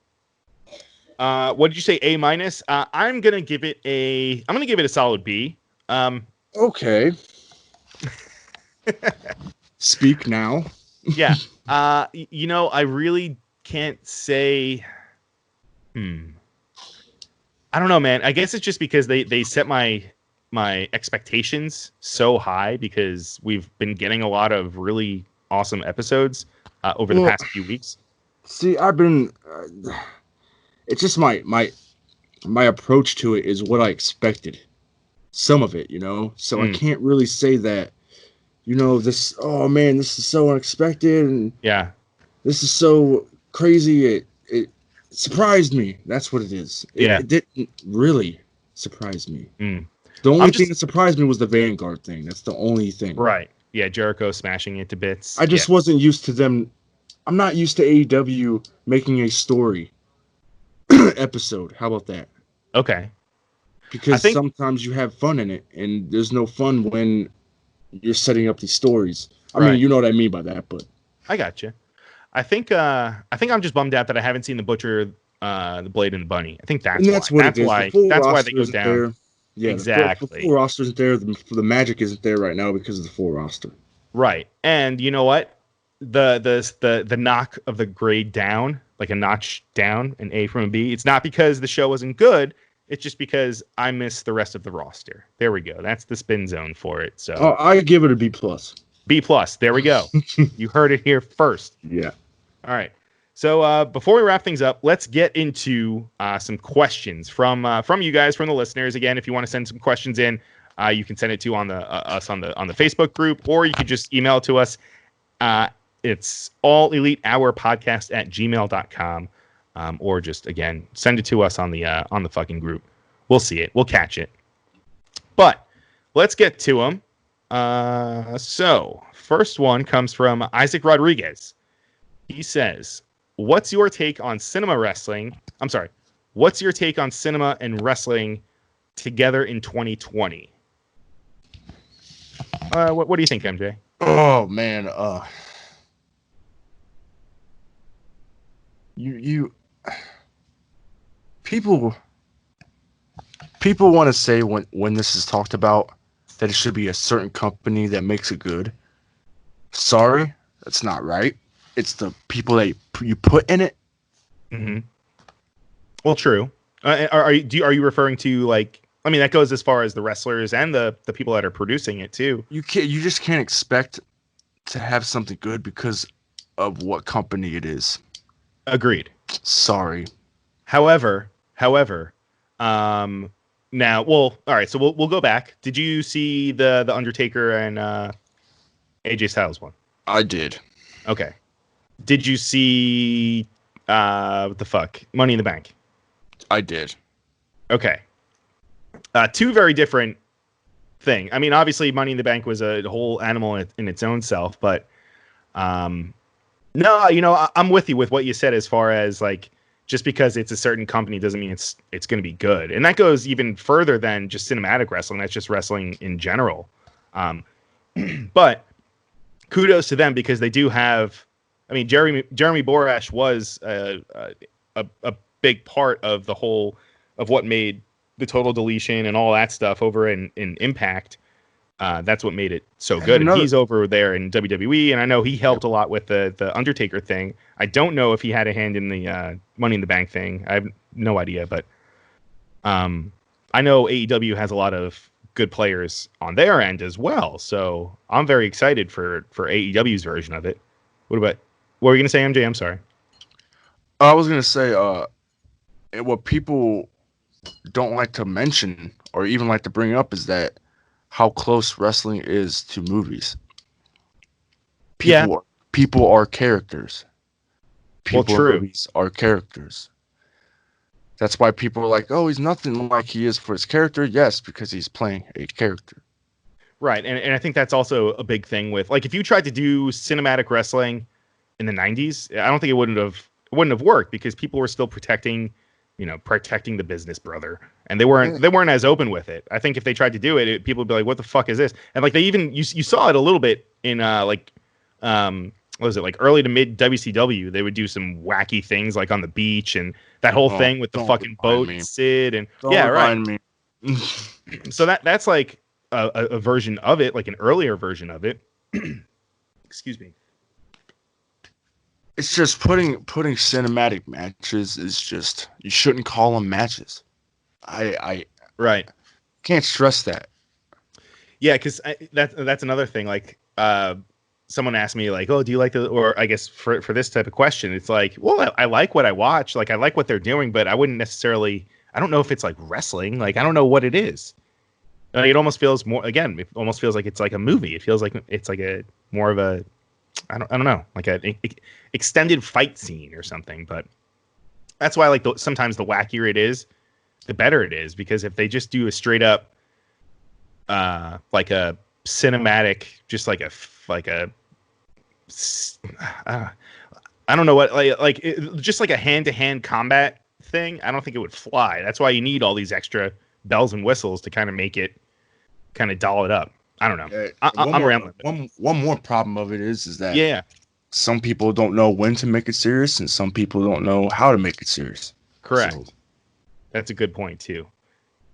what did you say? A minus? I'm gonna give it a solid B. Okay. Speak now. Yeah. I really can't say. I don't know, man. I guess it's just because they set my expectations so high because we've been getting a lot of really awesome episodes over the past few weeks. See, I've been. It's just my approach to it is what I expected. Some of it, So I can't really say that. This. Oh man, this is so unexpected, and yeah, this is so crazy. It surprised me. That's what it is. It didn't really surprise me. The only thing that surprised me was the Vanguard thing. That's the only thing. Right. Yeah, Jericho smashing it to bits. I just wasn't used to them. I'm not used to AEW making a story episode. How about that? Okay. Because sometimes you have fun in it, and there's no fun when you're setting up these stories. I mean, you know what I mean by that, but I got you. I think I'm just bummed out that I haven't seen the Butcher, the Blade, and the Bunny. I think that's what that's it is. why that's why they go down. There. Yeah, exactly. The full roster isn't there. The magic isn't there right now because of the full roster. Right, and you know what? The knock of the grade down, like a notch down, an A from a B. It's not because the show wasn't good. It's just because I miss the rest of the roster. There we go. That's the spin zone for it. So I give it a B+. B+. There we go. You heard it here first. Yeah. All right. So before we wrap things up, let's get into some questions from you guys, from the listeners. Again, if you want to send some questions in, you can send it to us on the Facebook group, or you could just email it to us. It's allelitehourpodcast@gmail.com. Or just, again, send it to us on the fucking group. We'll see it. We'll catch it. But let's get to them. So first one comes from Isaac Rodriguez. He says, what's your take on cinema wrestling? I'm sorry. What's your take on cinema and wrestling together in 2020? What do you think, MJ? Oh, man. People want to say when this is talked about that it should be a certain company that makes it good. Sorry, that's not right. It's the people that you put in it. Mm-hmm. Well, true. Are you referring to, like, I mean, that goes as far as the wrestlers and the people that are producing it too. You just can't expect to have something good because of what company it is. Agreed. Sorry. However, now, well, all right, so we'll go back. Did you see the Undertaker and AJ Styles one? I did. Okay. Did you see what the fuck? Money in the Bank? I did. Okay. Two very different thing. I mean, obviously, Money in the Bank was a whole animal in its own self, but no, I'm with you with what you said as far as, like, just because it's a certain company doesn't mean it's going to be good. And that goes even further than just cinematic wrestling. That's just wrestling in general. But kudos to them because they do have, I mean, Jeremy Borash was a big part of the whole of what made the Total Deletion and all that stuff over in Impact. That's what made it so good. And he's over there in WWE, and I know he helped a lot with the Undertaker thing. I don't know if he had a hand in the Money in the Bank thing. I have no idea, but I know AEW has a lot of good players on their end as well. So I'm very excited for AEW's version of it. What were you going to say, MJ? I'm sorry. I was going to say what people don't like to mention or even like to bring up is that how close wrestling is to movies. People are characters. People in movies are characters. That's why people are like, oh, he's nothing like he is for his character. Yes, because he's playing a character. Right, and I think that's also a big thing with, like, if you tried to do cinematic wrestling in the 90s, I don't think it wouldn't have worked because people were still protecting protecting the business, brother. And they weren't as open with it. I think if they tried to do it, people would be like, what the fuck is this? And like they even you saw it a little bit in what was it, like early to mid WCW? They would do some wacky things like on the beach and that whole thing with the fucking boat and Sid and right. So that's like a version of it, like an earlier version of it. Excuse me. It's just putting cinematic matches is just, you shouldn't call them matches. I right. Can't stress that. Yeah, because that's another thing. Like someone asked me like, oh, do you like or I guess for this type of question, it's like, well, I like what I watch. Like I like what they're doing, but I wouldn't necessarily, I don't know if it's like wrestling. Like I don't know what it is. Like, it almost feels more, again, it almost feels like it's like a movie. It feels like it's like a more of a, I don't know, like a extended fight scene or something. But that's why like sometimes the wackier it is, the better it is, because if they just do a straight up like a cinematic, just like a I don't know what, just like a hand-to-hand combat thing, I don't think it would fly. That's why you need all these extra bells and whistles to kind of make it, kind of doll it up. I don't know. I'm rambling. One more problem of it is that some people don't know when to make it serious, and some people don't know how to make it serious. Correct. So. That's a good point too.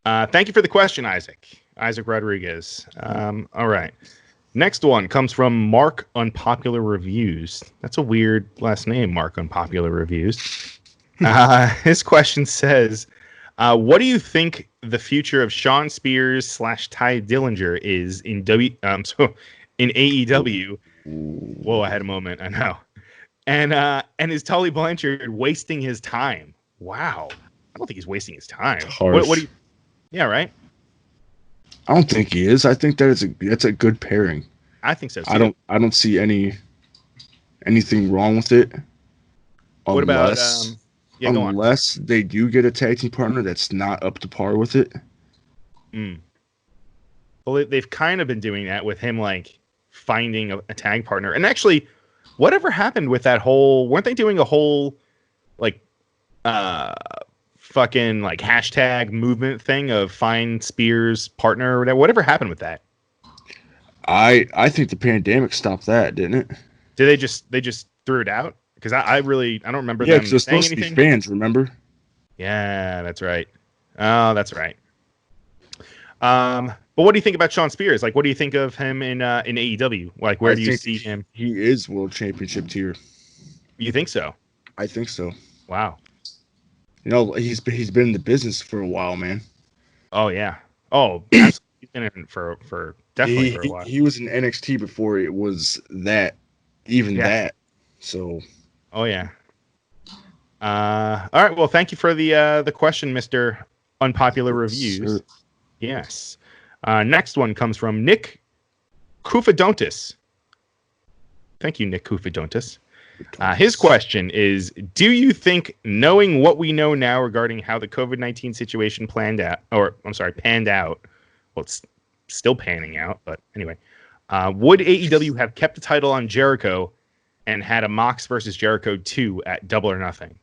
Thank you for the question, Isaac Rodriguez. All right. Next one comes from Mark Unpopular Reviews. That's a weird last name, Mark Unpopular Reviews. His question says, what do you think the future of Shawn Spears / Ty Dillinger is in in AEW? Whoa, I had a moment. I know. And is Tully Blanchard wasting his time? Wow. I don't think he's wasting his time. What do you? Yeah, right. I don't think he is. I think that's a good pairing. I think so too. I don't see anything wrong with it. What about unless they do get a tag team partner that's not up to par with it. Well, they've kind of been doing that with him, like finding a tag partner. And actually, whatever happened with that whole? Weren't they doing a whole like fucking like hashtag movement thing of find Spears partner or whatever? Whatever happened with that? I think the pandemic stopped that, didn't it? Did they just threw it out? Because I don't remember them because saying supposed anything. To be fans, remember? Yeah, that's right. Oh, that's right. But what do you think about Shawn Spears? Like, what do you think of him in AEW? Like, where do you see him? He is world championship tier. You think so? I think so. Wow. You know, he's been in the business for a while, man. Oh yeah. Oh, absolutely. He's been in for definitely for a while. He was in NXT before it was that, that. So. Oh yeah. All right. Well, thank you for the question, Mr. Unpopular Reviews. Sure. Yes. Next one comes from Nick Kufadontis. Thank you, Nick Kufadontis. His question is, do you think, knowing what we know now regarding how the COVID-19 situation panned out, well, it's still panning out, but anyway, would AEW have kept the title on Jericho and had a Mox versus Jericho 2 at Double or Nothing?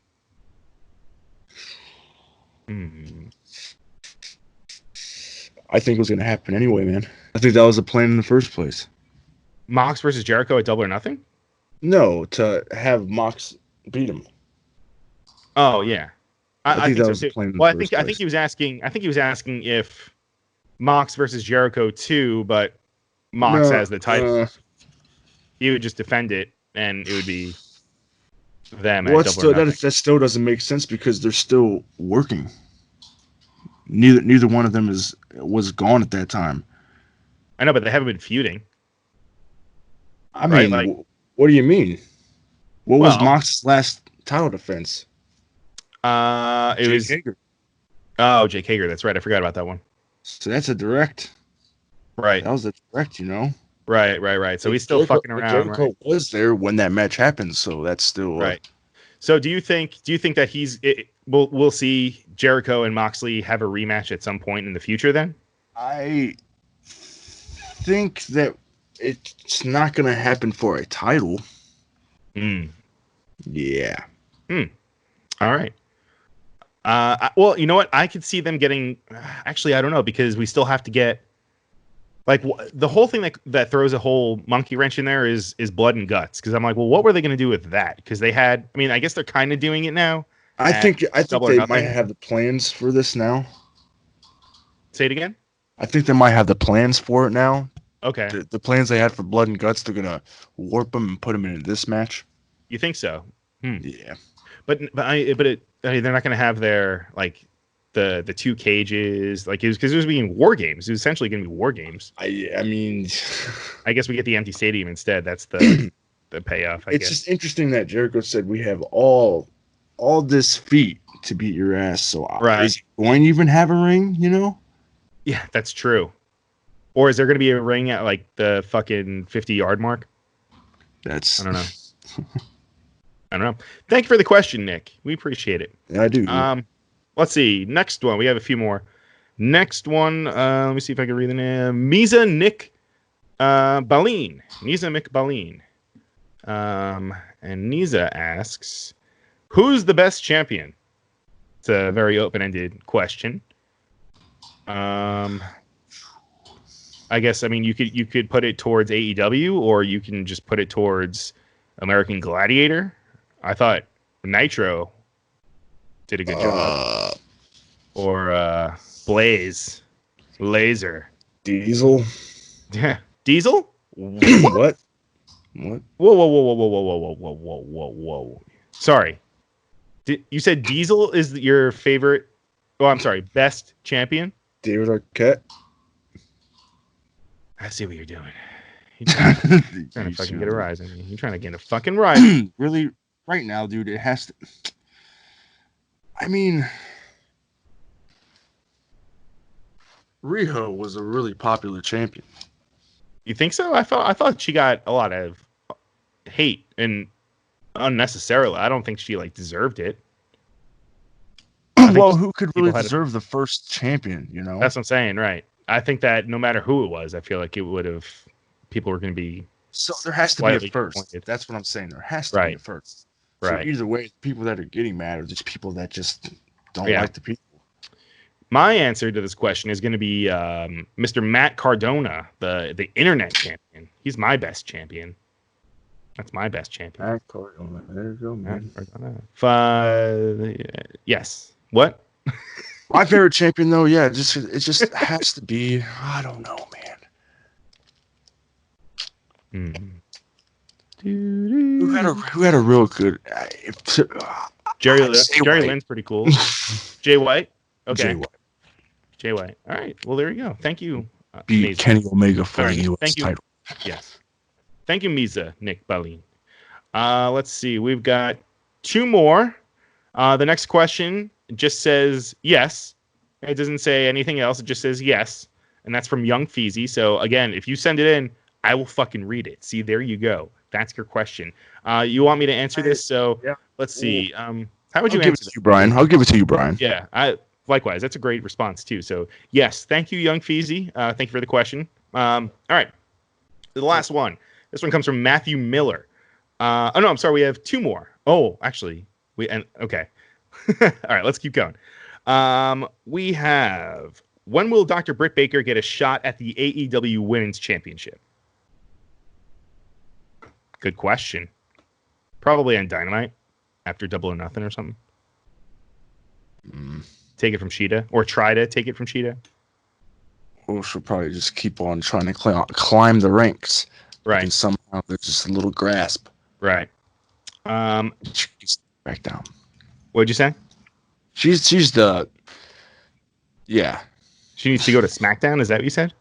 I think it was going to happen anyway, man. I think that was the plan in the first place. Mox versus Jericho at Double or Nothing? No, to have Mox beat him. Oh yeah, I think that was the plan. Well, I think he was asking. I think he was asking if Mox versus Jericho 2, but Mox has the title. He would just defend it, and it would be them. Well, that still doesn't make sense because they're still working. Neither one of them was gone at that time. I know, but they haven't been feuding. I mean, what do you mean? What was Mox's last title defense? It was Jake Hager. Oh, Jake Hager. That's right. I forgot about that one. So that's a direct. Right. That was a direct, you know. Right. So he's still fucking around. Jericho was there when that match happened, so that's still right. So do you think that we'll see Jericho and Moxley have a rematch at some point in the future? Then I think that it's not going to happen for a title. Yeah. All right. Well, you know what? I could see them getting. Actually, I don't know because we still have to get. Like the whole thing that throws a whole monkey wrench in there is blood and guts. Because I'm like, well, what were they going to do with that? Because they had. I mean, I guess they're kind of doing it now. I think they might have the plans for this now. Say it again. I think they might have the plans for it now. Okay. The plans they had for blood and guts, they're gonna warp them and put them into this match. You think so? Yeah. But they're not going to have their like the two cages like it was because it was being war games. It was essentially going to be war games. I mean, I guess we get the empty stadium instead. That's the payoff. It's just interesting that Jericho said we have all this feet to beat your ass. So is he going to even have a ring? You know? Yeah, that's true. Or is there going to be a ring at like the fucking 50-yard mark? I don't know. I don't know. Thank you for the question, Nick. We appreciate it. Yeah, I do. Let's see. Next one. We have a few more. Next one. Let me see if I can read the name. Misa Nick Baleen. Nisa Mick Baleen. And Nisa asks, who's the best champion? It's a very open-ended question. I guess I mean you could put it towards AEW or you can just put it towards American Gladiator. I thought Nitro did a good job. Or Blaze. Laser. Diesel. Yeah. Diesel? What? Whoa. Whoa. Sorry. You said Diesel is your favorite? Oh, I'm sorry. Best champion? David Arquette. I see what you're doing. You're trying to fucking get a rise. I mean, you're trying to get a fucking rise. Really, right now, dude, it has to. I mean, Riho was a really popular champion. You think so? I thought she got a lot of hate and unnecessarily. I don't think she like deserved it. Well, who could really deserve the first champion? You know, that's what I'm saying, right? I think that no matter who it was, I feel like it would have. People were going to be. So there has to be a first. That's what I'm saying. There has to be a first. Right. So either way, people that are getting mad are just people that just don't like the people. My answer to this question is going to be Mr. Matt Cardona, the internet champion. He's my best champion. That's my best champion. Matt Cardona. There you go, man. Yes. What? My favorite champion, though, yeah, it just has to be. I don't know, man. Who had a real good? Jerry Lynn's pretty cool. Jay White. Okay. Jay White. All right. Well, there you go. Thank you. Beat Kenny Omega for the U.S. title. Yes. Thank you, Misa Nick Baleen. Let's see. We've got two more. The next question just says yes. It doesn't say anything else. It just says yes. And that's from Young Feezy. So, again, if you send it in, I will fucking read it. See, there you go. That's your question. You want me to answer this? So, let's see. How would you answer it to you, Brian? I'll give it to you, Brian. Yeah. Likewise. That's a great response, too. So, yes. Thank you, Young Feezy. Thank you for the question. All right. The last one. This one comes from Matthew Miller. No, I'm sorry. We have two more. Oh, actually. Okay. All right, let's keep going. We have, when will Dr. Britt Baker get a shot at the AEW Women's Championship? Good question. Probably on Dynamite after Double or Nothing or something. Take it from Sheeta, or try to take it from Sheeta. Or she'll probably just keep on trying to climb the ranks. Right. And somehow there's just a little grasp. Right. Back down. What'd you say? She's the. Yeah. She needs to go to SmackDown. Is that what you said?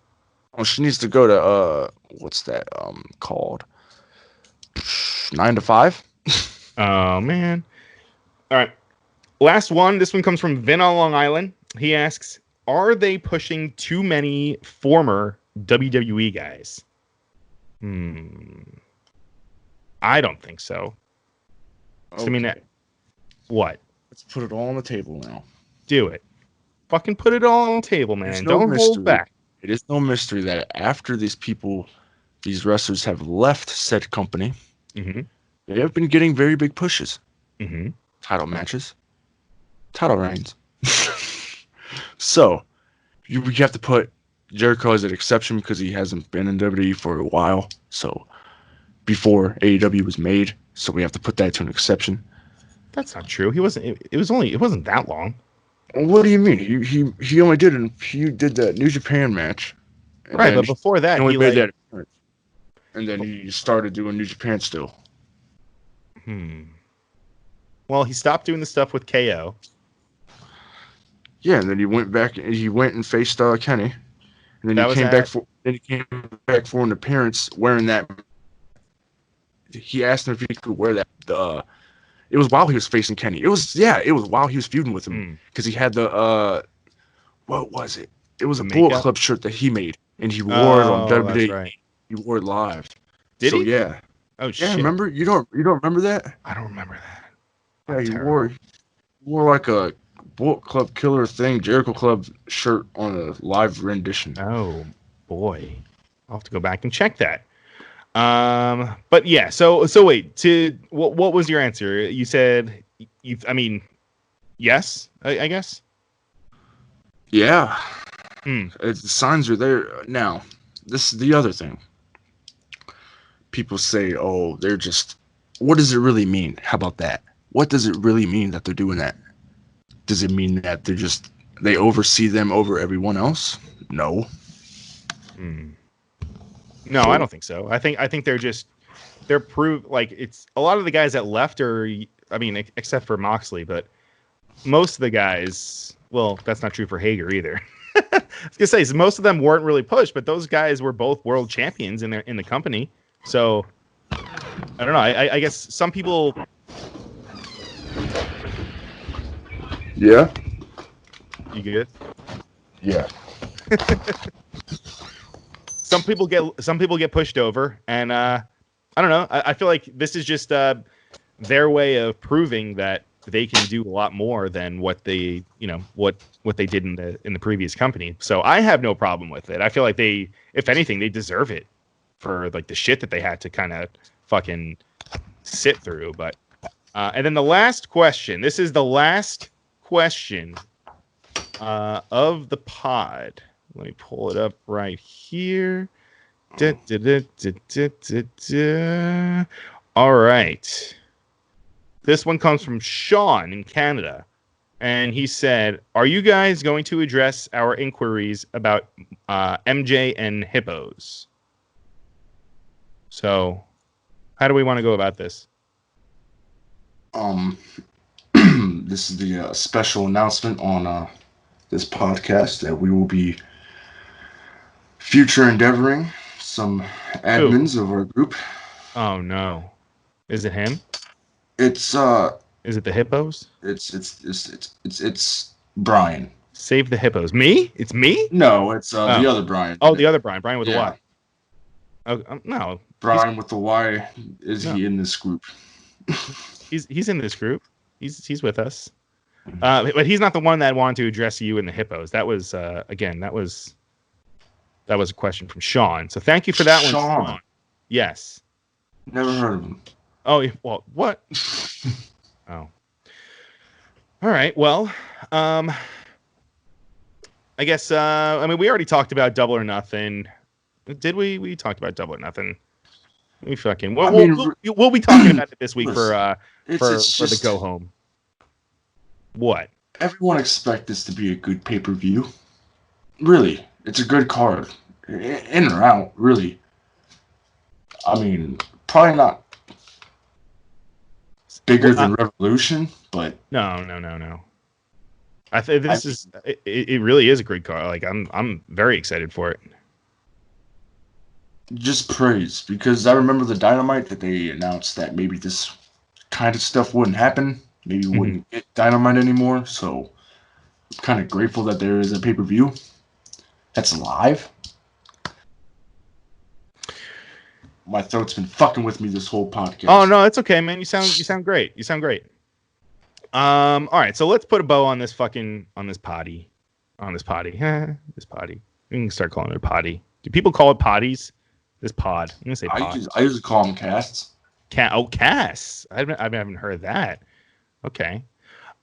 Oh, she needs to go to what's that called? 9 to 5. Oh man. All right. Last one. This one comes from Vin on Long Island. He asks, "Are they pushing too many former WWE guys?" I don't think so. Okay. I mean, what? Let's put it all on the table now. Do it. Fucking put it all on the table, man. Don't hold back. It is no mystery that after these wrestlers have left said company, they have been getting very big pushes. Title matches. title reigns. So you have to put Jericho as an exception because he hasn't been in WWE for a while. So before AEW was made, so we have to put that to an exception. That's not true. He wasn't. It wasn't that long. What do you mean? He only did that New Japan match. Right, but before that, he made that appearance. And then he started doing New Japan still. Well, he stopped doing the stuff with KO. Yeah, and then he went back. He went and faced Kenny, and then he came back for an appearance wearing that. He asked him if he could wear that. It was while he was facing Kenny. It was while he was feuding with him because he had the what was it? It was a Bullet Club shirt that he made, and he wore it on WWE. That's right. He wore it live. Did he? Yeah. Oh shit! Yeah, remember? You don't remember that? I don't remember that. Yeah, he wore like a Bullet Club Killer thing, Jericho Club shirt on a live rendition. Oh boy, I'll have to go back and check that. But yeah, so wait, what was your answer? You said yes, I guess. Yeah. The signs are there now. This is the other thing. People say, "Oh, they're just." What does it really mean? How about that? What does it really mean that they're doing that? Does it mean that they oversee them over everyone else? No. No, I don't think so. I think they're like it's a lot of the guys that left except for Moxley, but most of the guys, well, that's not true for Hager either. I was gonna say most of them weren't really pushed, but those guys were both world champions in the company. So I don't know. I guess some people. Yeah. You good? Yeah. Some people get pushed over, and I don't know. I feel like this is just their way of proving that they can do a lot more than what they what they did in the previous company. So I have no problem with it. I feel like if anything, they deserve it for like the shit that they had to kind of fucking sit through. But and then the last question. This is the last question of the pod. Let me pull it up right here. All right. This one comes from Sean in Canada. And he said, are you guys going to address our inquiries about MJ and hippos? So, how do we want to go about this? This is the special announcement on this podcast that we will be future endeavoring some admins of our group. Oh no. Is it him? It's Is it the hippos? It's Brian. Save the hippos. Me? It's me? No, it's the other Brian. Oh, the other Brian. Brian with a Y. Oh, no. Brian with the Y. He in this group? He's in this group. He's with us. But he's not the one that wanted to address you and the hippos. That was again, that was a question from Sean. So thank you for that one, Sean. Yes. Never heard of him. Oh, well, what? Oh. All right. Well, I guess we already talked about Double or Nothing. Did we? We talked about Double or Nothing. We fucking we'll be talking about it this week for the go home. What? Everyone expect this to be a good pay-per-view. Really, it's a good card, in or out. Really, I mean, probably not bigger than Revolution, but no. I think it really is a great card. Like I'm very excited for it. Just praise, because I remember the Dynamite that they announced that maybe this kind of stuff wouldn't happen. Maybe we wouldn't get Dynamite anymore. So I'm kind of grateful that there is a pay-per-view that's live. My throat's been fucking with me this whole podcast. Oh no, it's okay, man. You sound great. You sound great. All right, so let's put a bow on this potty. This potty. We can start calling it a potty. Do people call it potties? This pod. I'm gonna say pod. I usually call them casts. Casts. I haven't heard that. Okay.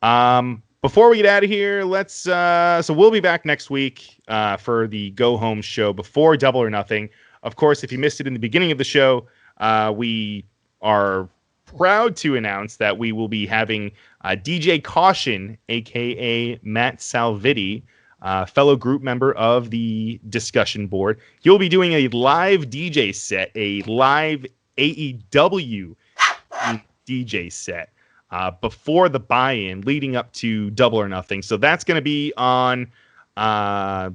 All before we get out of here, let's so we'll be back next week for the go home show before Double or Nothing. Of course, if you missed it in the beginning of the show, we are proud to announce that we will be having DJ Caution, aka Matt Salvitti, fellow group member of the discussion board. He'll be doing a live DJ set, a live AEW DJ set before the buy-in, leading up to Double or Nothing. So that's going to be on May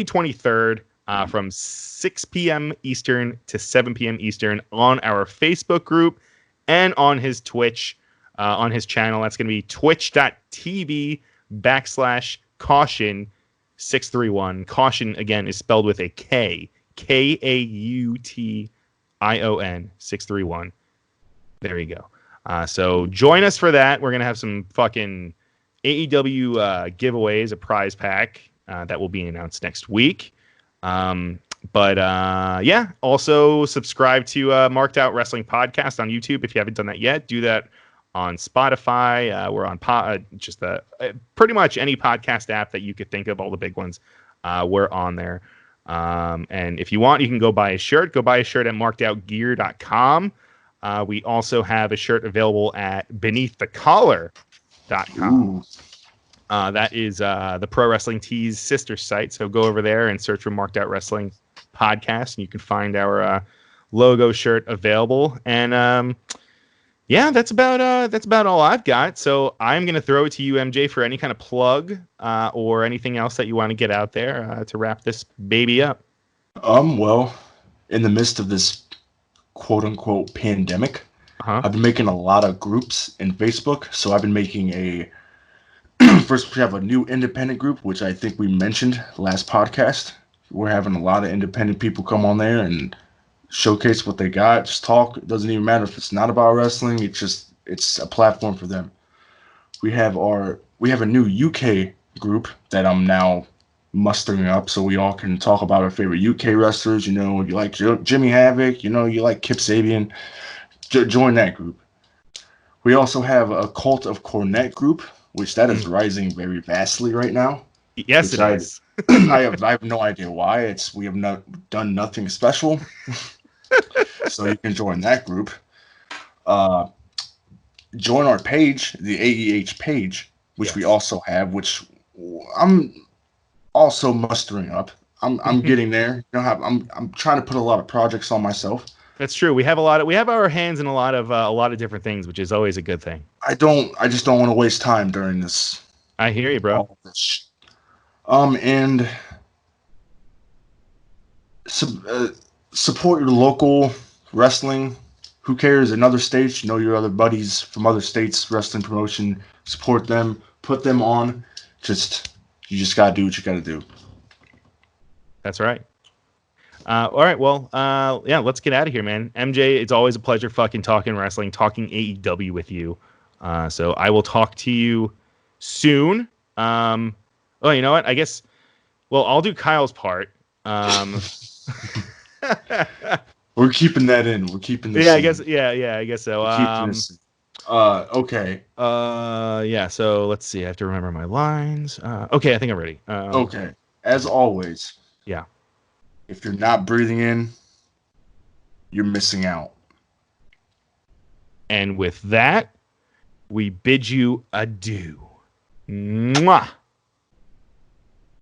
23rd from 6 p.m. Eastern to 7 p.m. Eastern on our Facebook group and on his Twitch, on his channel. That's going to be twitch.tv/caution631. Caution, again, is spelled with a K. Kaution 631. There you go. So join us for that. We're going to have some fucking AEW giveaways, a prize pack that will be announced next week. Yeah, also subscribe to Marked Out Wrestling Podcast on YouTube if you haven't done that yet. Do that on Spotify. We're on pretty much any podcast app that you could think of, all the big ones. We're on there. And if you want, you can go buy a shirt. Go buy a shirt at markedoutgear.com. We also have a shirt available at beneaththecollar.com. That is the Pro Wrestling Tees sister site. So go over there and search for Marked Out Wrestling Podcast, and you can find our logo shirt available. And yeah, that's about all I've got. So I'm going to throw it to you, MJ, for any kind of plug or anything else that you want to get out there to wrap this baby up. Well, in the midst of this quote-unquote pandemic, I've been making a lot of groups in Facebook. So I've been making first, we have a new independent group, which I think we mentioned last podcast. We're having a lot of independent people come on there and showcase what they got, just talk. It doesn't even matter if it's not about wrestling. It's a platform for them. We have a new UK group that I'm now mustering up, so we all can talk about our favorite UK wrestlers. You know, if you like Jimmy Havoc, you know, you like Kip Sabian, join that group. We also have a Cult of Cornette group, which that is rising very vastly right now. Yes, it is. I have no idea why. We have not done nothing special. So you can join that group. Join our page, the AEH page, which we also have, which I'm also mustering up. I'm getting there. You know, I'm trying to put a lot of projects on myself. That's true. We have our hands in a lot of different things, which is always a good thing. I just don't want to waste time during this. I hear you, bro. And support your local wrestling. Who cares? In other states, you know your other buddies from other states, wrestling promotion. Support them. Put them on. You just gotta do what you gotta do. That's right. All right, well, yeah, let's get out of here, man. MJ, it's always a pleasure fucking talking wrestling, talking AEW with you. So I will talk to you soon. Oh, you know what? I guess, well, I'll do Kyle's part. We're keeping that in. We're keeping this. Yeah, in. I guess so. Okay. Yeah, so let's see. I have to remember my lines. Okay, I think I'm ready. Okay. As always. Yeah. If you're not breathing in, you're missing out. And with that, we bid you adieu. Mwah.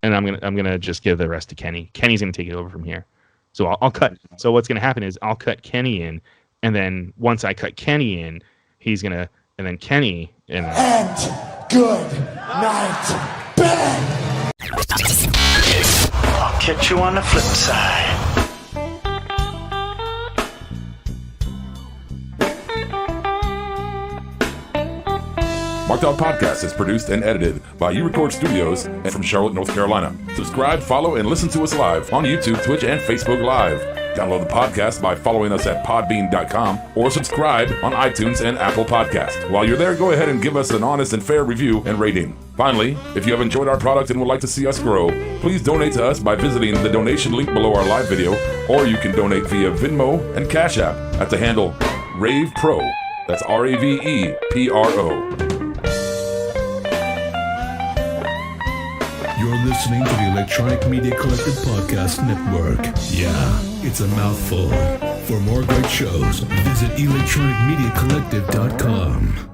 And I'm gonna just give the rest to Kenny. Kenny's gonna take it over from here. So I'll cut. So what's gonna happen is I'll cut Kenny in, and then once I cut Kenny in, he's gonna, and then Kenny and good night, Ben. I'll catch you on the flip side. Marked Out Podcast is produced and edited by You Record Studios and from Charlotte, North Carolina. Subscribe, follow, and listen to us live on YouTube, Twitch, and Facebook Live. Download the podcast by following us at podbean.com or subscribe on iTunes and Apple Podcasts. While you're there, go ahead and give us an honest and fair review and rating. Finally, if you have enjoyed our product and would like to see us grow, please donate to us by visiting the donation link below our live video, or you can donate via Venmo and Cash App at the handle RavePro. That's RAVEPRO. You're listening to the Electronic Media Collective Podcast Network. Yeah, it's a mouthful. For more great shows, visit electronicmediacollective.com.